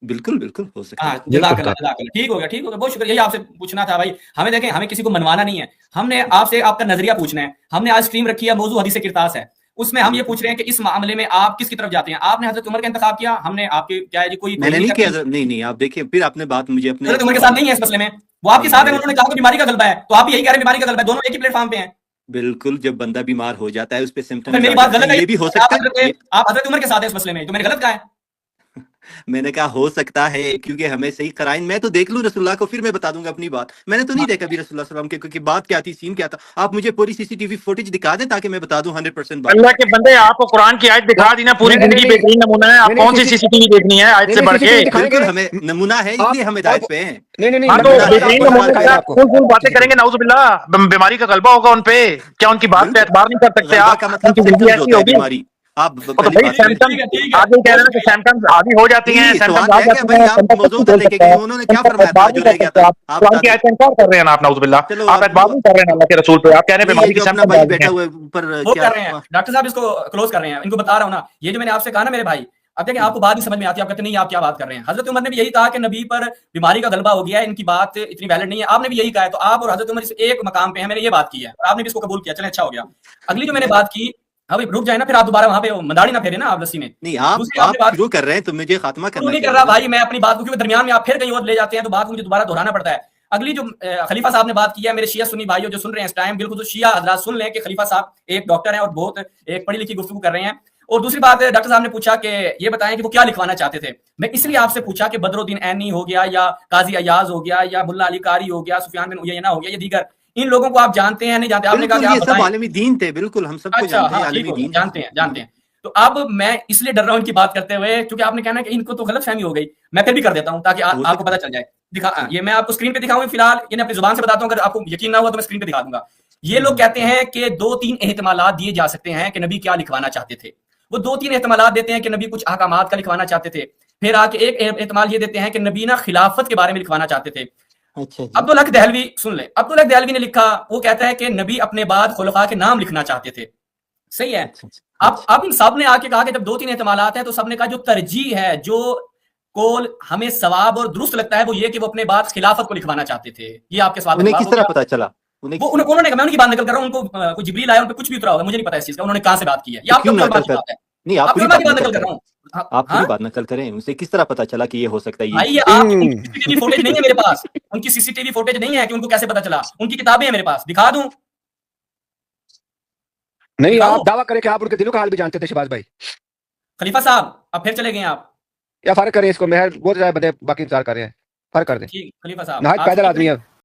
بالکل بالکل ہو سکتا ہاں ہے. جزاک اللہ جزاک اللہ. ٹھیک ہو گیا ٹھیک ہو گیا، بہت شکریہ. یہی آپ سے پوچھنا تھا بھائی. ہمیں دیکھیں، ہمیں کسی کو منوانا نہیں ہے، ہم نے آپ سے آپ کا نظریہ پوچھنا ہے. ہم نے آج اسٹریم رکھی ہے، موضوع حدیث کرتاس ہے، اس میں ہم یہ پوچھ رہے ہیں کہ اس معاملے میں آپ کس کی طرف جاتے ہیں. آپ نے حضرت عمر کا انتخاب کیا، ہم نے آپ کے کیا ہے جی کوئی میں نے نہیں کرتا کیا، نہیں نہیں، آپ دیکھیں پھر آپ نے بات مجھے اپنے حضرت عمر کے ساتھ نہیں ہے اس مسئلے میں، وہ آپ کے نہیں ساتھ ہیں، میرے انہوں نے کہا کہ بیماری کا غلبہ ہے، تو آپ بھی یہی کہہ رہے ہیں بیماری کا غلبہ ہے، دونوں ایک ہی پلیٹ فارم پہ ہیں. بالکل، جب بندہ بیمار ہو جاتا ہے اس پہ تو پھر سمٹمز میری آ بات جاتے غلط ہیں، ہے، یہ بھی ہو سکتا ہے. آپ حضرت عمر کے ساتھ ہیں اس مسئلے میں، تو میں نے غلط کہا ہے. میں نے کہا ہو سکتا ہے، کیونکہ ہمیں صحیح قرائن، میں تو دیکھ لوں رسول اللہ کو، پھر میں بتا دوں گا اپنی بات. میں نے تو نہیں دیکھا بھی رسول اللہ صلی اللہ علیہ وسلم کے بات کیا تھی، سین کیا تھا. آپ مجھے پوری سی سی ٹی وی فوٹیج دکھا دیں تاکہ میں بتا دوں 100% بات. اللہ کے بندے، آپ کو قرآن کی آیت دکھا دی نا، پوری زندگی بہترین نمونہ ہے. آپ کون سی سی سی ٹی وی دیکھنی ہے آیت سے بڑھ کے؟ بالکل، ہمیں نمونہ ہے، اس لیے ہم ہدایت پہ ہیں. نہیں ہاں تو نمونہ ہے، بہترین استعمال نمونہ کریں. ہے. پھول باتیں کریں گے، نعوذ باللہ بیماری کا غلبہ ہوگا ان پہ. کیا ان کی بات پہ بالکل، اعتبار نہیں کر سکتے غلبہ آپ؟ کا ان مطلب کی زندگی سمٹمز ایسی ہوتا ہے، ہوگی. بیماری. آپ وہ تو پہلی بھائی بات ٹھیک ہے سنیں. ٹھیک ہے آگے کہہ رہے ہیں کہ سیمٹمز عادی ہو جاتی ہیں، نہیں، سیمٹمز سوال آ ہے کہ جاتی بھائی ہیں، آپ بندہ کچھ موضوع بھی ادھر بول لے کے سکتا گئے، ہے. انہوں نے ان کیا پر فرمایا تھا اعتبار جو نہیں رہ کر گیا سکتے تھا؟ آپ. آپ قرآن بتا کی دیں. آیت کا انکار کر رہے ہیں نا، آپ نعوذ باللہ. چلو آپ اعتبار نہیں کر رہے ہیں اللہ کے رسول پہ. آپ کہہ رہے ہیں نہیں، بیماری یہ کی جو اپنا سیمٹمز بھائی آ گئی بیٹھا ہیں. ہوا ہے اوپر وہ کیا کر رہے ہیں ڈاکٹر صاحب، اس کو کلوز کر رہے ہیں. ان کو بتا رہا ہوں نا، یہ جو میں نے آپ سے کہا نا میرے بھائی، اب دیکھیں آپ کو بات نہیں سمجھ میں آتی، آپ کہتے نہیں آپ کیا بات کر رہے ہیں. حضرت عمر نے بھی یہی کہا کہ نبی پر بیماری کا غلبہ ہو گیا ہے، ان کی بات اتنی ویلڈ نہیں ہے. آپ نے بھی یہی کہا ہے، تو آپ اور حضرت عمر اس ایک مقام پہ ہیں. میں نے یہ بات کی ہے اور آپ نے بھی اس کو قبول کیا، چلیں اچھا ہو گیا. اگلی جو میں نے بات کی، ابھی رک جائے نا، پھر آپ دوبارہ وہاں پہ منداڑی نہ پھیرے نا آپ لسی میں. نہیں، دوسری آپ نے آپ بات شروع کر رہے ہیں تو مجھے خاتمہ شروع کرنا نہیں کر چاہیے رہا نا. بھائی میں اپنی بات کو، کیونکہ درمیان میں آپ پھر کہیں اور لے جاتے ہیں تو بات کو مجھے دوبارہ دہرانا پڑتا ہے. اگلی جو خلیفہ صاحب نے بات کی ہے، میرے شیعہ سنی بھائیوں جو سن رہے ہیں اس ٹائم، بالکل شیعہ حضرات سن لیں کہ خلیفہ صاحب ایک ڈاکٹر ہیں اور بہت ایک پڑھی لکھی گفتگو کر رہے ہیں. اور دوسری بات ڈاکٹر صاحب نے پوچھا کہ یہ بتائیں کہ وہ کیا لکھوانا چاہتے تھے. میں اس لیے آپ سے پوچھا کہ بدر الدین عینی ہو گیا یا قاضی ایاز ہو گیا یا ملا علی قاری ہو گیا، سفیان بن عیینہ ہو گیا، یہ دیگر ان لوگوں کو آپ جانتے ہیں نہیں جانتے؟ آپ نے کہا کہ بالکل، آپ یہ سب بتائیں. عالمی دین تھے، بالکل ہم سب کو اچھا جانتے ہیں، ہاں ٹھیک عالمی ہو گیا، دین جانتے ہیں جانتے ہیں. تو اب میں اس لیے ڈر رہا ہوں ان کی بات کرتے ہوئے، کیونکہ آپ نے کہنا کہ ان کو تو غلط فہمی ہو گئی. میں پھر بھی کر دیتا ہوں تاکہ ہو آپ کو سکتا پتہ چل جائے. یہ میں آپ کو اسکرین پہ دکھاؤں فی الحال، یہ اپنی زبان سے بتاتا ہوں، اگر آپ کو یقین نہ ہوا تو میں اسکرین پہ دکھا دوں گا. یہ لوگ کہتے ہیں کہ 2-3 احتمالات دیے جا سکتے ہیں کہ نبی کیا لکھوانا چاہتے تھے. وہ 2-3 احتمالات دیتے ہیں کہ نبی کچھ احکامات کا لکھوانا چاہتے تھے. پھر آ کے ایک احتمال یہ دیتے ہیں کہ نبی نا خلافت کے بارے میں لکھوانا چاہتے تھے. اچھا جی. عبدالحق دہلوی سن لیں، عبدالحق دہلوی نے لکھا، وہ کہتا ہے کہ نبی اپنے بعد خلفاء کے نام لکھنا چاہتے تھے. صحیح ہے. اب ان سب نے آ کے کہا کہ جب 2-3 احتمالات ہیں تو سب نے کہا جو ترجیح ہے، جو قول ہمیں ثواب اور درست لگتا ہے وہ یہ کہ وہ اپنے بعد خلافت کو لکھوانا چاہتے تھے. یہ آپ کے سوال کا انہیں جواب کس ہو طرح گیا. پتا چلا؟ انہوں نے کہا، میں ان کی بات نقل کر رہا ہوں، ان کو کوئی جبریل آیا، ان پہ کچھ بھی اترا ہوگا، مجھے نہیں پتا اس چیز کا، انہوں نے کہاں سے بات کی ہے. یہ آپ کیوں کی نقل بات کر؟ ہے. نہیں، آپ آپ پوری علماء کی بات بات نقل نقل کر کریں، رہا ہوں. آپ پوری بات نقل کریں. اسے کس طرح پتا چلا کہ یہ ہو سکتا ہے؟ بھائی یہ آپ کی سی سی ٹی وی فوٹیج نہیں ہے میرے پاس، ان کی سی سی ٹی وی فوٹیج نہیں ہے کہ ان کو کیسے پتا چلا. ان کی کتابیں ہیں میرے پاس، دکھا دوں؟ نہیں، دکھاؤں؟ آپ دعویٰ کریں کہ آپ ان کے دلوں کا حال بھی جانتے تھے شہباز بھائی. خلیفہ صاحب اب پھر چلے گئے آپ. یا فرق کریں اس کو، میں بہت زیادہ بندے باقی انتظار کر رہے ہیں، فرق کر دیں. ٹھیک خلیفہ صاحب نہایت آپ پیدل آدمی ہے.